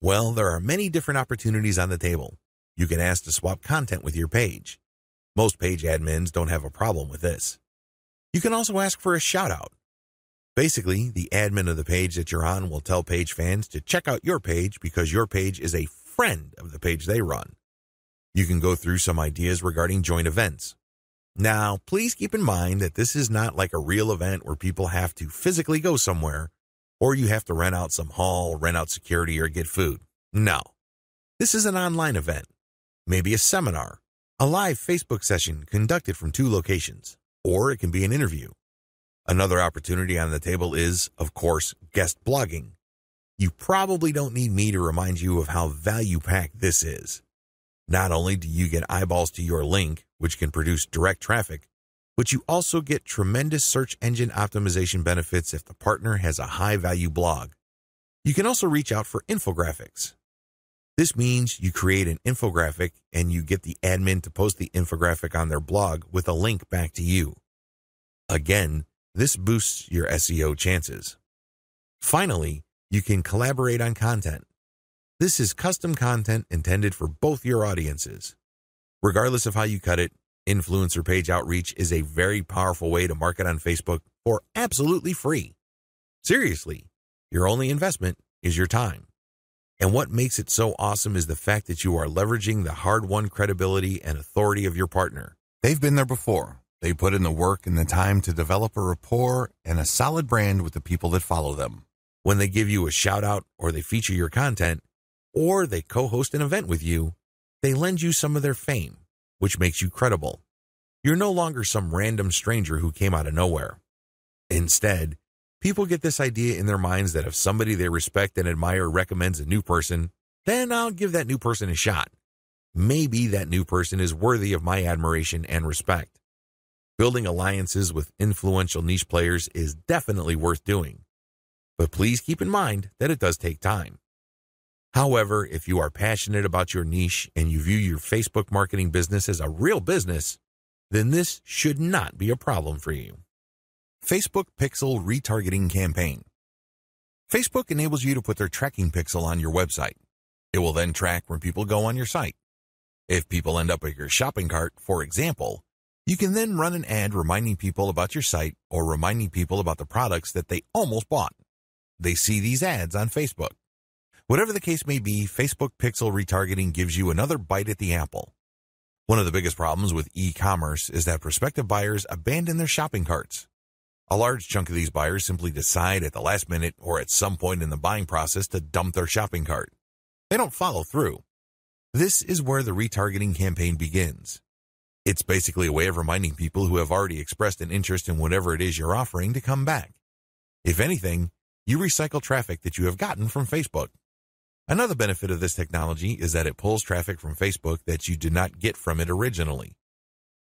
Well, there are many different opportunities on the table. You can ask to swap content with your page. Most page admins don't have a problem with this. You can also ask for a shout-out. Basically, the admin of the page that you're on will tell page fans to check out your page because your page is a friend of the page they run. You can go through some ideas regarding joint events. Now, please keep in mind that this is not like a real event where people have to physically go somewhere, or you have to rent out some hall, rent out security, or get food. No. This is an online event. Maybe a seminar, a live Facebook session conducted from 2 locations, or it can be an interview. Another opportunity on the table is, of course, guest blogging. You probably don't need me to remind you of how value-packed this is. Not only do you get eyeballs to your link, which can produce direct traffic, but you also get tremendous search engine optimization benefits if the partner has a high-value blog. You can also reach out for infographics. This means you create an infographic and you get the admin to post the infographic on their blog with a link back to you. Again, this boosts your SEO chances. Finally, you can collaborate on content. This is custom content intended for both your audiences. Regardless of how you cut it, influencer page outreach is a very powerful way to market on Facebook for absolutely free. Seriously, your only investment is your time. And what makes it so awesome is the fact that you are leveraging the hard-won credibility and authority of your partner. They've been there before. They put in the work and the time to develop a rapport and a solid brand with the people that follow them. When they give you a shout-out or they feature your content, or they co-host an event with you, they lend you some of their fame, which makes you credible. You're no longer some random stranger who came out of nowhere. Instead, people get this idea in their minds that if somebody they respect and admire recommends a new person, then I'll give that new person a shot. Maybe that new person is worthy of my admiration and respect. Building alliances with influential niche players is definitely worth doing. But please keep in mind that it does take time. However, if you are passionate about your niche and you view your Facebook marketing business as a real business, then this should not be a problem for you. Facebook Pixel Retargeting Campaign. Facebook enables you to put their tracking pixel on your website. It will then track when people go on your site. If people end up at your shopping cart, for example, you can then run an ad reminding people about your site or reminding people about the products that they almost bought. They see these ads on Facebook. Whatever the case may be, Facebook Pixel Retargeting gives you another bite at the apple. One of the biggest problems with e-commerce is that prospective buyers abandon their shopping carts. A large chunk of these buyers simply decide at the last minute or at some point in the buying process to dump their shopping cart. They don't follow through. This is where the retargeting campaign begins. It's basically a way of reminding people who have already expressed an interest in whatever it is you're offering to come back. If anything, you recycle traffic that you have gotten from Facebook. Another benefit of this technology is that it pulls traffic from Facebook that you did not get from it originally.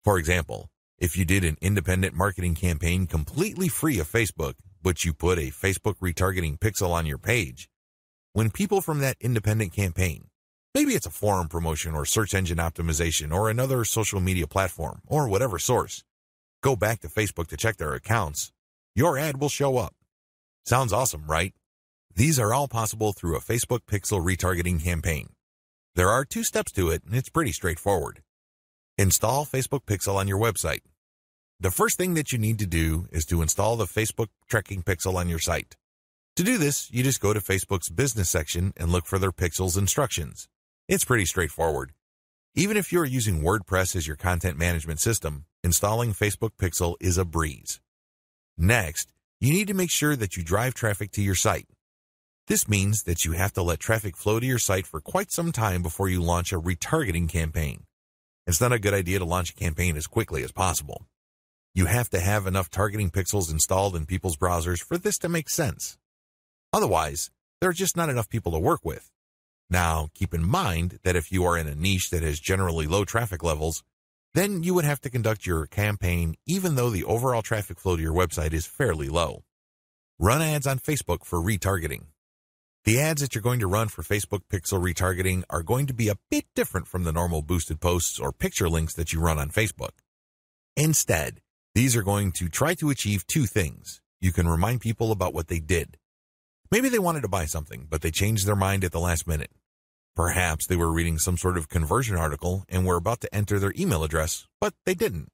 For example, if you did an independent marketing campaign completely free of Facebook, but you put a Facebook retargeting pixel on your page, when people from that independent campaign, maybe it's a forum promotion or search engine optimization or another social media platform or whatever source, go back to Facebook to check their accounts, your ad will show up. Sounds awesome, right? These are all possible through a Facebook Pixel retargeting campaign. There are 2 steps to it, and it's pretty straightforward. Install Facebook Pixel on your website. The first thing that you need to do is to install the Facebook tracking pixel on your site. To do this, you just go to Facebook's business section and look for their pixels instructions. It's pretty straightforward. Even if you're using WordPress as your content management system, installing Facebook Pixel is a breeze. Next, you need to make sure that you drive traffic to your site. This means that you have to let traffic flow to your site for quite some time before you launch a retargeting campaign. It's not a good idea to launch a campaign as quickly as possible. You have to have enough targeting pixels installed in people's browsers for this to make sense. Otherwise, there are just not enough people to work with. Now, keep in mind that if you are in a niche that has generally low traffic levels, then you would have to conduct your campaign even though the overall traffic flow to your website is fairly low. Run ads on Facebook for retargeting. The ads that you're going to run for Facebook Pixel retargeting are going to be a bit different from the normal boosted posts or picture links that you run on Facebook. Instead, these are going to try to achieve 2 things. You can remind people about what they did. Maybe they wanted to buy something, but they changed their mind at the last minute. Perhaps they were reading some sort of conversion article and were about to enter their email address, but they didn't.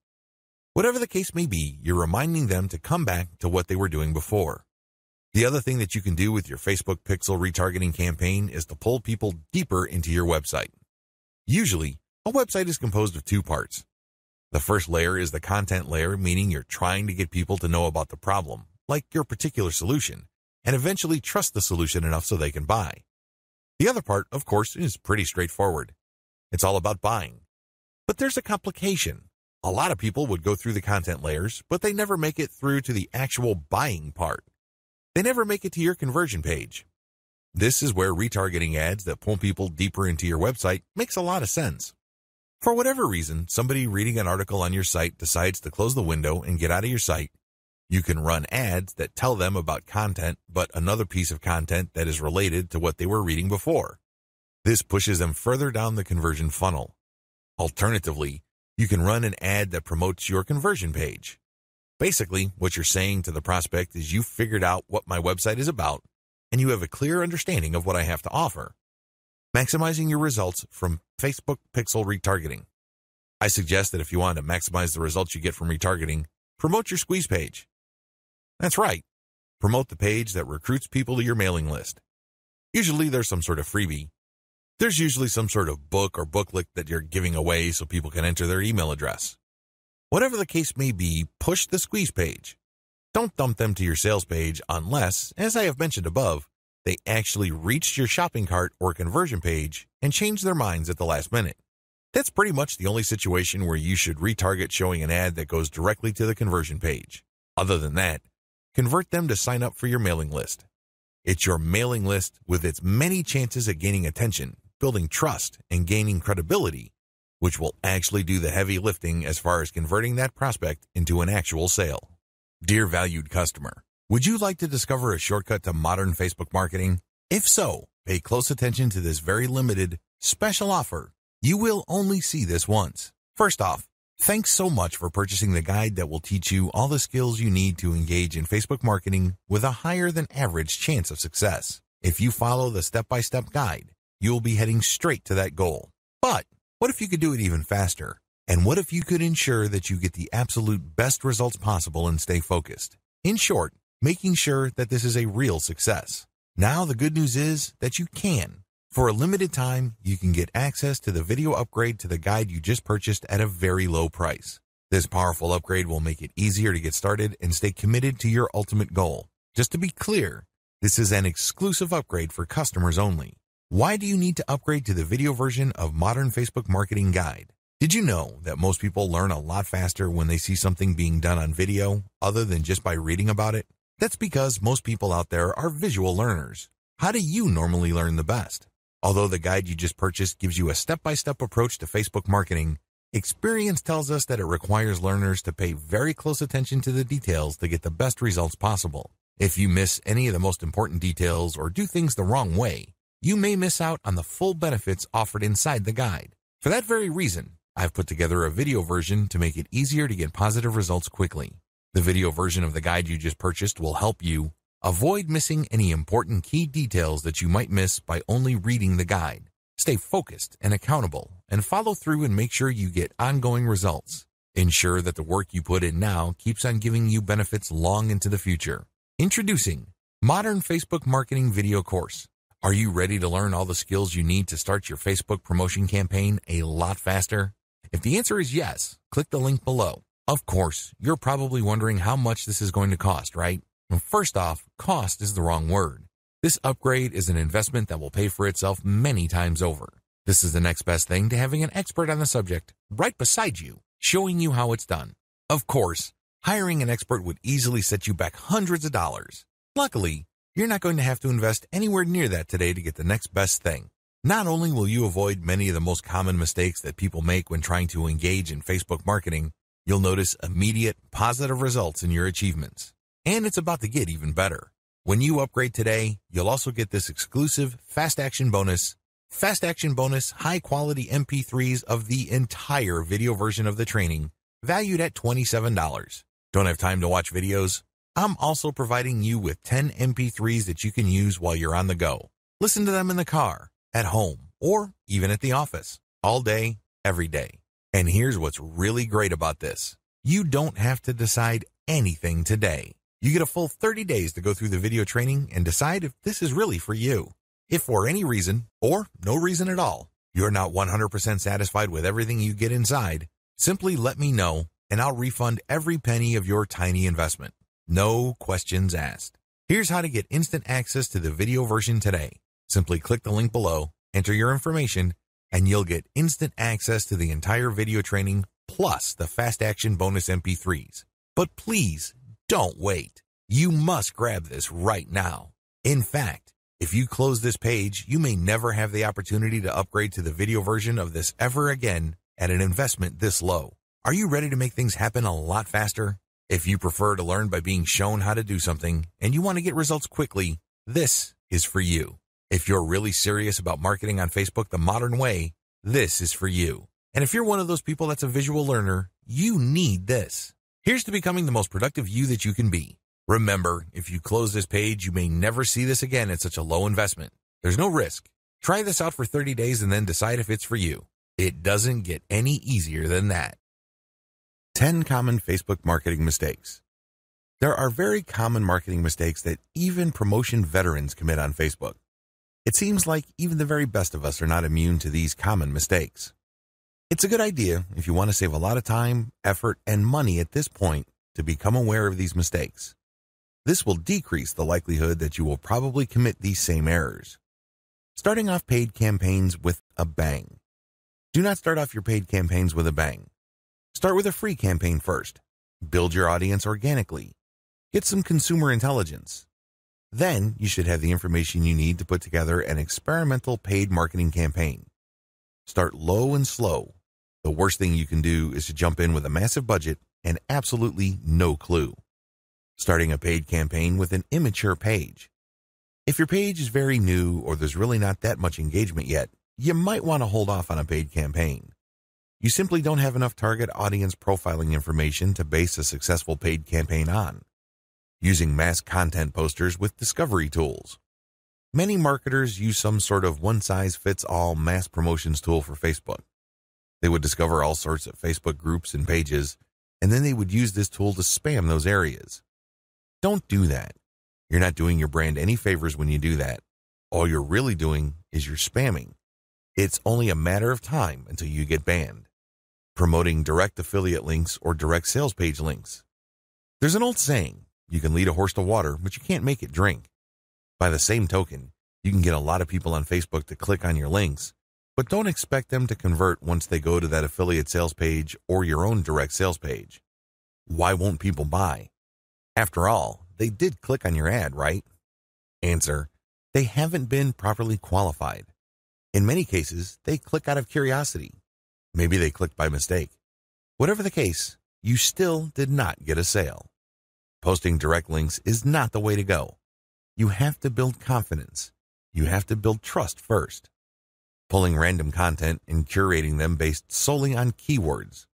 Whatever the case may be, you're reminding them to come back to what they were doing before. The other thing that you can do with your Facebook Pixel retargeting campaign is to pull people deeper into your website. Usually, a website is composed of 2 parts. The first layer is the content layer, meaning you're trying to get people to know about the problem, like your particular solution, and eventually trust the solution enough so they can buy. The other part, of course, is pretty straightforward. It's all about buying. But there's a complication. A lot of people would go through the content layers, but they never make it through to the actual buying part. They never make it to your conversion page. This is where retargeting ads that pull people deeper into your website makes a lot of sense. For whatever reason, somebody reading an article on your site decides to close the window and get out of your site. You can run ads that tell them about content, but another piece of content that is related to what they were reading before. This pushes them further down the conversion funnel. Alternatively, you can run an ad that promotes your conversion page. Basically, what you're saying to the prospect is you've figured out what my website is about, and you have a clear understanding of what I have to offer. Maximizing your results from Facebook Pixel retargeting. I suggest that if you want to maximize the results you get from retargeting, promote your squeeze page. That's right. Promote the page that recruits people to your mailing list. Usually there's some sort of freebie. There's usually some sort of book or booklet that you're giving away so people can enter their email address. Whatever the case may be, push the squeeze page. Don't dump them to your sales page unless, as I have mentioned above, They actually reached your shopping cart or conversion page and changed their minds at the last minute. That's pretty much the only situation where you should retarget showing an ad that goes directly to the conversion page. Other than that, convert them to sign up for your mailing list. It's your mailing list with its many chances of gaining attention, building trust, and gaining credibility, which will actually do the heavy lifting as far as converting that prospect into an actual sale. Dear valued customer, would you like to discover a shortcut to modern Facebook marketing? If so, pay close attention to this very limited, special offer. You will only see this once. First off, thanks so much for purchasing the guide that will teach you all the skills you need to engage in Facebook marketing with a higher than average chance of success. If you follow the step-by-step guide, you'll be heading straight to that goal. But what if you could do it even faster? And what if you could ensure that you get the absolute best results possible and stay focused? In short, making sure that this is a real success. Now the good news is that you can. For a limited time, you can get access to the video upgrade to the guide you just purchased at a very low price. This powerful upgrade will make it easier to get started and stay committed to your ultimate goal. Just to be clear, this is an exclusive upgrade for customers only. Why do you need to upgrade to the video version of Modern Facebook Marketing Guide? Did you know that most people learn a lot faster when they see something being done on video other than just by reading about it? That's because most people out there are visual learners. How do you normally learn the best? Although the guide you just purchased gives you a step-by-step approach to Facebook marketing, experience tells us that it requires learners to pay very close attention to the details to get the best results possible. If you miss any of the most important details or do things the wrong way, you may miss out on the full benefits offered inside the guide. For that very reason, I've put together a video version to make it easier to get positive results quickly. The video version of the guide you just purchased will help you avoid missing any important key details that you might miss by only reading the guide. Stay focused and accountable and follow through and make sure you get ongoing results. Ensure that the work you put in now keeps on giving you benefits long into the future. Introducing Modern Facebook Marketing Video Course. Are you ready to learn all the skills you need to start your Facebook promotion campaign a lot faster? If the answer is yes, click the link below. Of course, you're probably wondering how much this is going to cost, right? Well, first off, cost is the wrong word. This upgrade is an investment that will pay for itself many times over. This is the next best thing to having an expert on the subject right beside you, showing you how it's done. Of course, hiring an expert would easily set you back hundreds of dollars. Luckily, you're not going to have to invest anywhere near that today to get the next best thing. Not only will you avoid many of the most common mistakes that people make when trying to engage in Facebook marketing, you'll notice immediate positive results in your achievements. And it's about to get even better. When you upgrade today, you'll also get this exclusive Fast Action Bonus high-quality MP3s of the entire video version of the training, valued at $27. Don't have time to watch videos? I'm also providing you with 10 MP3s that you can use while you're on the go. Listen to them in the car, at home, or even at the office, all day, every day. And here's what's really great about this. You don't have to decide anything today. You get a full 30 days to go through the video training and decide if this is really for you. If for any reason, or no reason at all, you're not 100% satisfied with everything you get inside, simply let me know and I'll refund every penny of your tiny investment. No questions asked. Here's how to get instant access to the video version today. Simply click the link below, enter your information, and you'll get instant access to the entire video training plus the Fast Action Bonus MP3s. But please, don't wait. You must grab this right now. In fact, if you close this page, you may never have the opportunity to upgrade to the video version of this ever again at an investment this low. Are you ready to make things happen a lot faster? If you prefer to learn by being shown how to do something and you want to get results quickly, this is for you. If you're really serious about marketing on Facebook the modern way, this is for you. And if you're one of those people that's a visual learner, you need this. Here's to becoming the most productive you that you can be. Remember, if you close this page, you may never see this again at such a low investment. There's no risk. Try this out for 30 days and then decide if it's for you. It doesn't get any easier than that. 10 common Facebook marketing mistakes. There are very common marketing mistakes that even promotion veterans commit on Facebook. It seems like even the very best of us are not immune to these common mistakes. It's a good idea if you want to save a lot of time, effort, and money at this point to become aware of these mistakes. This will decrease the likelihood that you will probably commit these same errors. Starting off paid campaigns with a bang. Do not start off your paid campaigns with a bang. Start with a free campaign first. Build your audience organically. Get some consumer intelligence. Then you should have the information you need to put together an experimental paid marketing campaign. Start low and slow. The worst thing you can do is to jump in with a massive budget and absolutely no clue. Starting a paid campaign with an immature page. If your page is very new or there's really not that much engagement yet, you might want to hold off on a paid campaign. You simply don't have enough target audience profiling information to base a successful paid campaign on. Using mass content posters with discovery tools. Many marketers use some sort of one-size-fits-all mass promotions tool for Facebook. They would discover all sorts of Facebook groups and pages, and then they would use this tool to spam those areas. Don't do that. You're not doing your brand any favors when you do that. All you're really doing is you're spamming. It's only a matter of time until you get banned. Promoting direct affiliate links or direct sales page links. There's an old saying, you can lead a horse to water, but you can't make it drink. By the same token, you can get a lot of people on Facebook to click on your links, but don't expect them to convert once they go to that affiliate sales page or your own direct sales page. Why won't people buy? After all, they did click on your ad, right? Answer, they haven't been properly qualified. In many cases, they click out of curiosity. Maybe they clicked by mistake. Whatever the case, you still did not get a sale. Posting direct links is not the way to go. You have to build confidence. You have to build trust first. Pulling random content and curating them based solely on keywords.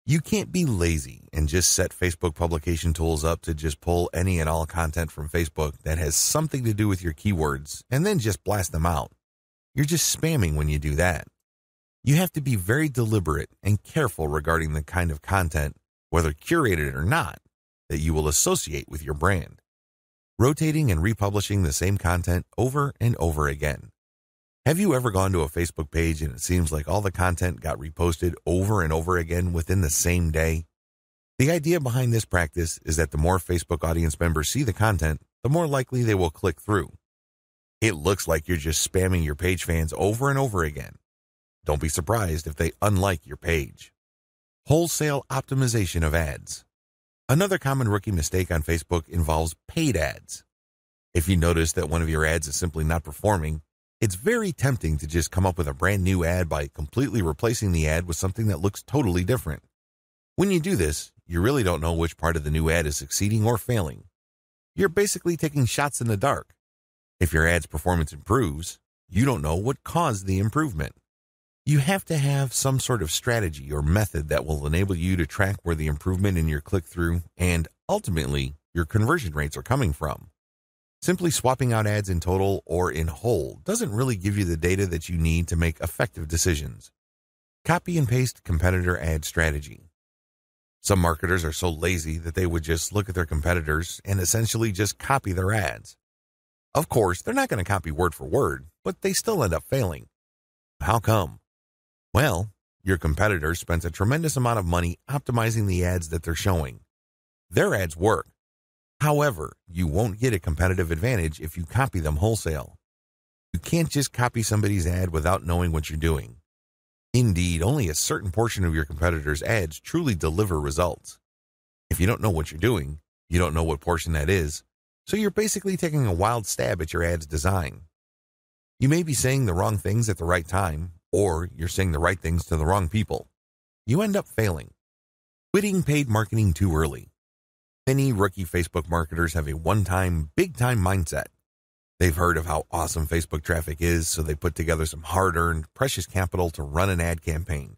You can't be lazy and just set Facebook publication tools up to just pull any and all content from Facebook that has something to do with your keywords and then just blast them out. You're just spamming when you do that. You have to be very deliberate and careful regarding the kind of content, whether curated or not, that you will associate with your brand. Rotating and republishing the same content over and over again. Have you ever gone to a Facebook page and it seems like all the content got reposted over and over again within the same day? The idea behind this practice is that the more Facebook audience members see the content, the more likely they will click through. It looks like you're just spamming your page fans over and over again. Don't be surprised if they unlike your page. Wholesale optimization of ads. Another common rookie mistake on Facebook involves paid ads. If you notice that one of your ads is simply not performing, it's very tempting to just come up with a brand new ad by completely replacing the ad with something that looks totally different. When you do this, you really don't know which part of the new ad is succeeding or failing. You're basically taking shots in the dark. If your ad's performance improves, you don't know what caused the improvement. You have to have some sort of strategy or method that will enable you to track where the improvement in your click-through and, ultimately, your conversion rates are coming from. Simply swapping out ads in total or in whole doesn't really give you the data that you need to make effective decisions. Copy and paste competitor ad strategy. Some marketers are so lazy that they would just look at their competitors and essentially just copy their ads. Of course, they're not going to copy word for word, but they still end up failing. How come? Well, your competitor spends a tremendous amount of money optimizing the ads that they're showing. Their ads work. However, you won't get a competitive advantage if you copy them wholesale. You can't just copy somebody's ad without knowing what you're doing. Indeed, only a certain portion of your competitors' ads truly deliver results. If you don't know what you're doing, you don't know what portion that is, so you're basically taking a wild stab at your ad's design. You may be saying the wrong things at the right time, or you're saying the right things to the wrong people. You end up failing. Quitting paid marketing too early. Many rookie Facebook marketers have a one-time, big-time mindset. They've heard of how awesome Facebook traffic is, so they put together some hard-earned, precious capital to run an ad campaign.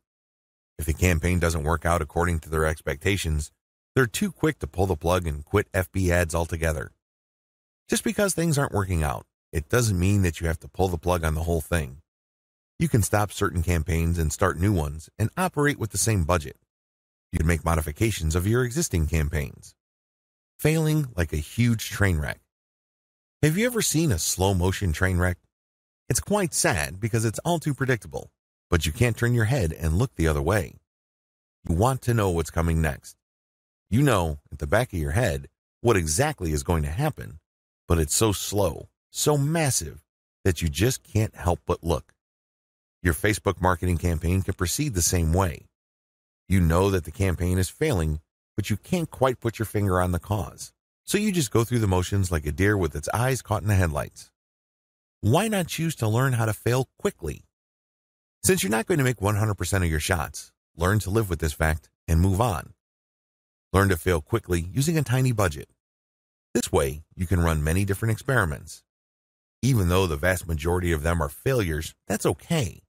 If the campaign doesn't work out according to their expectations, they're too quick to pull the plug and quit FB ads altogether. Just because things aren't working out, it doesn't mean that you have to pull the plug on the whole thing. You can stop certain campaigns and start new ones and operate with the same budget. You can make modifications of your existing campaigns. Failing like a huge train wreck. Have you ever seen a slow-motion train wreck? It's quite sad because it's all too predictable, but you can't turn your head and look the other way. You want to know what's coming next. You know, at the back of your head, what exactly is going to happen, but it's so slow, so massive, that you just can't help but look. Your Facebook marketing campaign can proceed the same way. You know that the campaign is failing, but you can't quite put your finger on the cause. So you just go through the motions like a deer with its eyes caught in the headlights. Why not choose to learn how to fail quickly? Since you're not going to make 100% of your shots, learn to live with this fact and move on. Learn to fail quickly using a tiny budget. This way, you can run many different experiments. Even though the vast majority of them are failures, that's okay.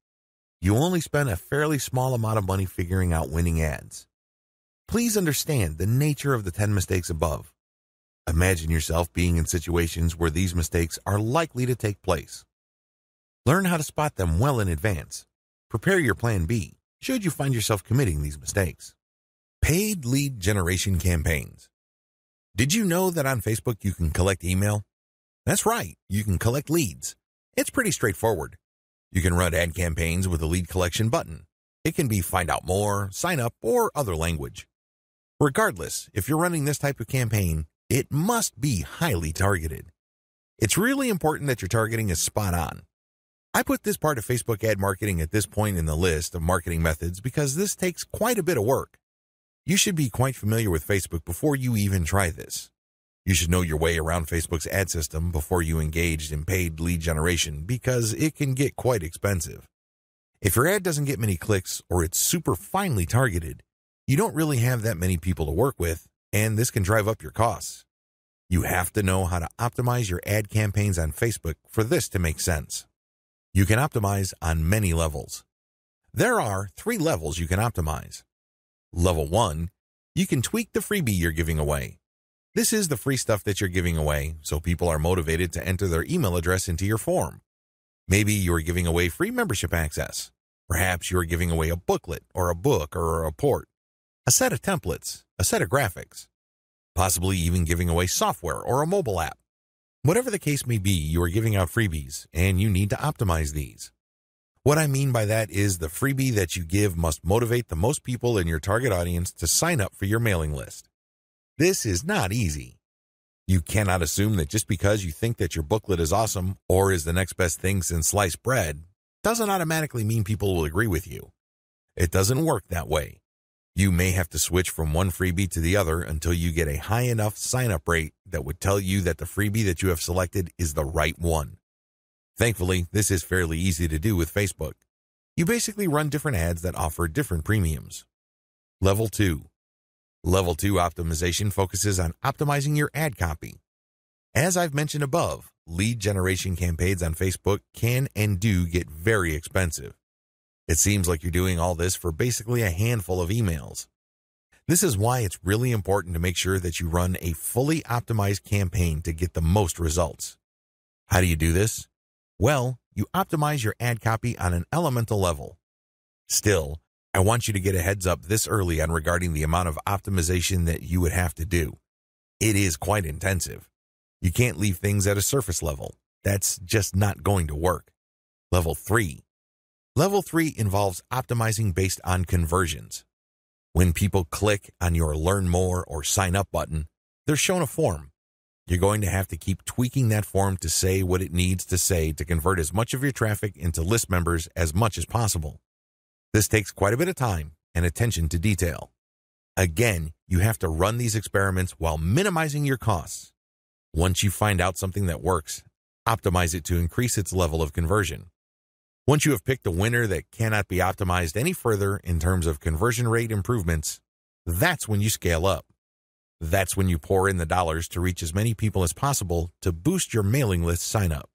You only spend a fairly small amount of money figuring out winning ads. Please understand the nature of the 10 mistakes above. Imagine yourself being in situations where these mistakes are likely to take place. Learn how to spot them well in advance. Prepare your plan B, should you find yourself committing these mistakes. Paid lead generation campaigns. Did you know that on Facebook you can collect email? That's right, you can collect leads. It's pretty straightforward. You can run ad campaigns with a lead collection button. It can be find out more, sign up, or other language. Regardless, if you're running this type of campaign, it must be highly targeted. It's really important that your targeting is spot on. I put this part of Facebook ad marketing at this point in the list of marketing methods because this takes quite a bit of work. You should be quite familiar with Facebook before you even try this. You should know your way around Facebook's ad system before you engage in paid lead generation because it can get quite expensive. If your ad doesn't get many clicks or it's super finely targeted, you don't really have that many people to work with, and this can drive up your costs. You have to know how to optimize your ad campaigns on Facebook for this to make sense. You can optimize on many levels. There are 3 levels you can optimize. Level 1, you can tweak the freebie you're giving away. This is the free stuff that you're giving away, so people are motivated to enter their email address into your form. Maybe you're giving away free membership access. Perhaps you're giving away a booklet or a book or a report, a set of templates, a set of graphics, possibly even giving away software or a mobile app. Whatever the case may be, you are giving out freebies, and you need to optimize these. What I mean by that is the freebie that you give must motivate the most people in your target audience to sign up for your mailing list. This is not easy. You cannot assume that just because you think that your booklet is awesome or is the next best thing since sliced bread doesn't automatically mean people will agree with you. It doesn't work that way. You may have to switch from one freebie to the other until you get a high enough sign-up rate that would tell you that the freebie that you have selected is the right one. Thankfully, this is fairly easy to do with Facebook. You basically run different ads that offer different premiums. Level 2. Level 2 optimization focuses on optimizing your ad copy. As I've mentioned above, lead generation campaigns on Facebook can and do get very expensive. It seems like you're doing all this for basically a handful of emails. This is why it's really important to make sure that you run a fully optimized campaign to get the most results. How do you do this? Well, you optimize your ad copy on an elemental level. Still, I want you to get a heads up this early on regarding the amount of optimization that you would have to do. It is quite intensive. You can't leave things at a surface level. That's just not going to work. Level 3. Level 3 involves optimizing based on conversions. When people click on your Learn More or Sign Up button, they're shown a form. You're going to have to keep tweaking that form to say what it needs to say to convert as much of your traffic into list members as much as possible. This takes quite a bit of time and attention to detail. Again, you have to run these experiments while minimizing your costs. Once you find out something that works, optimize it to increase its level of conversion. Once you have picked a winner that cannot be optimized any further in terms of conversion rate improvements, that's when you scale up. That's when you pour in the dollars to reach as many people as possible to boost your mailing list sign-up.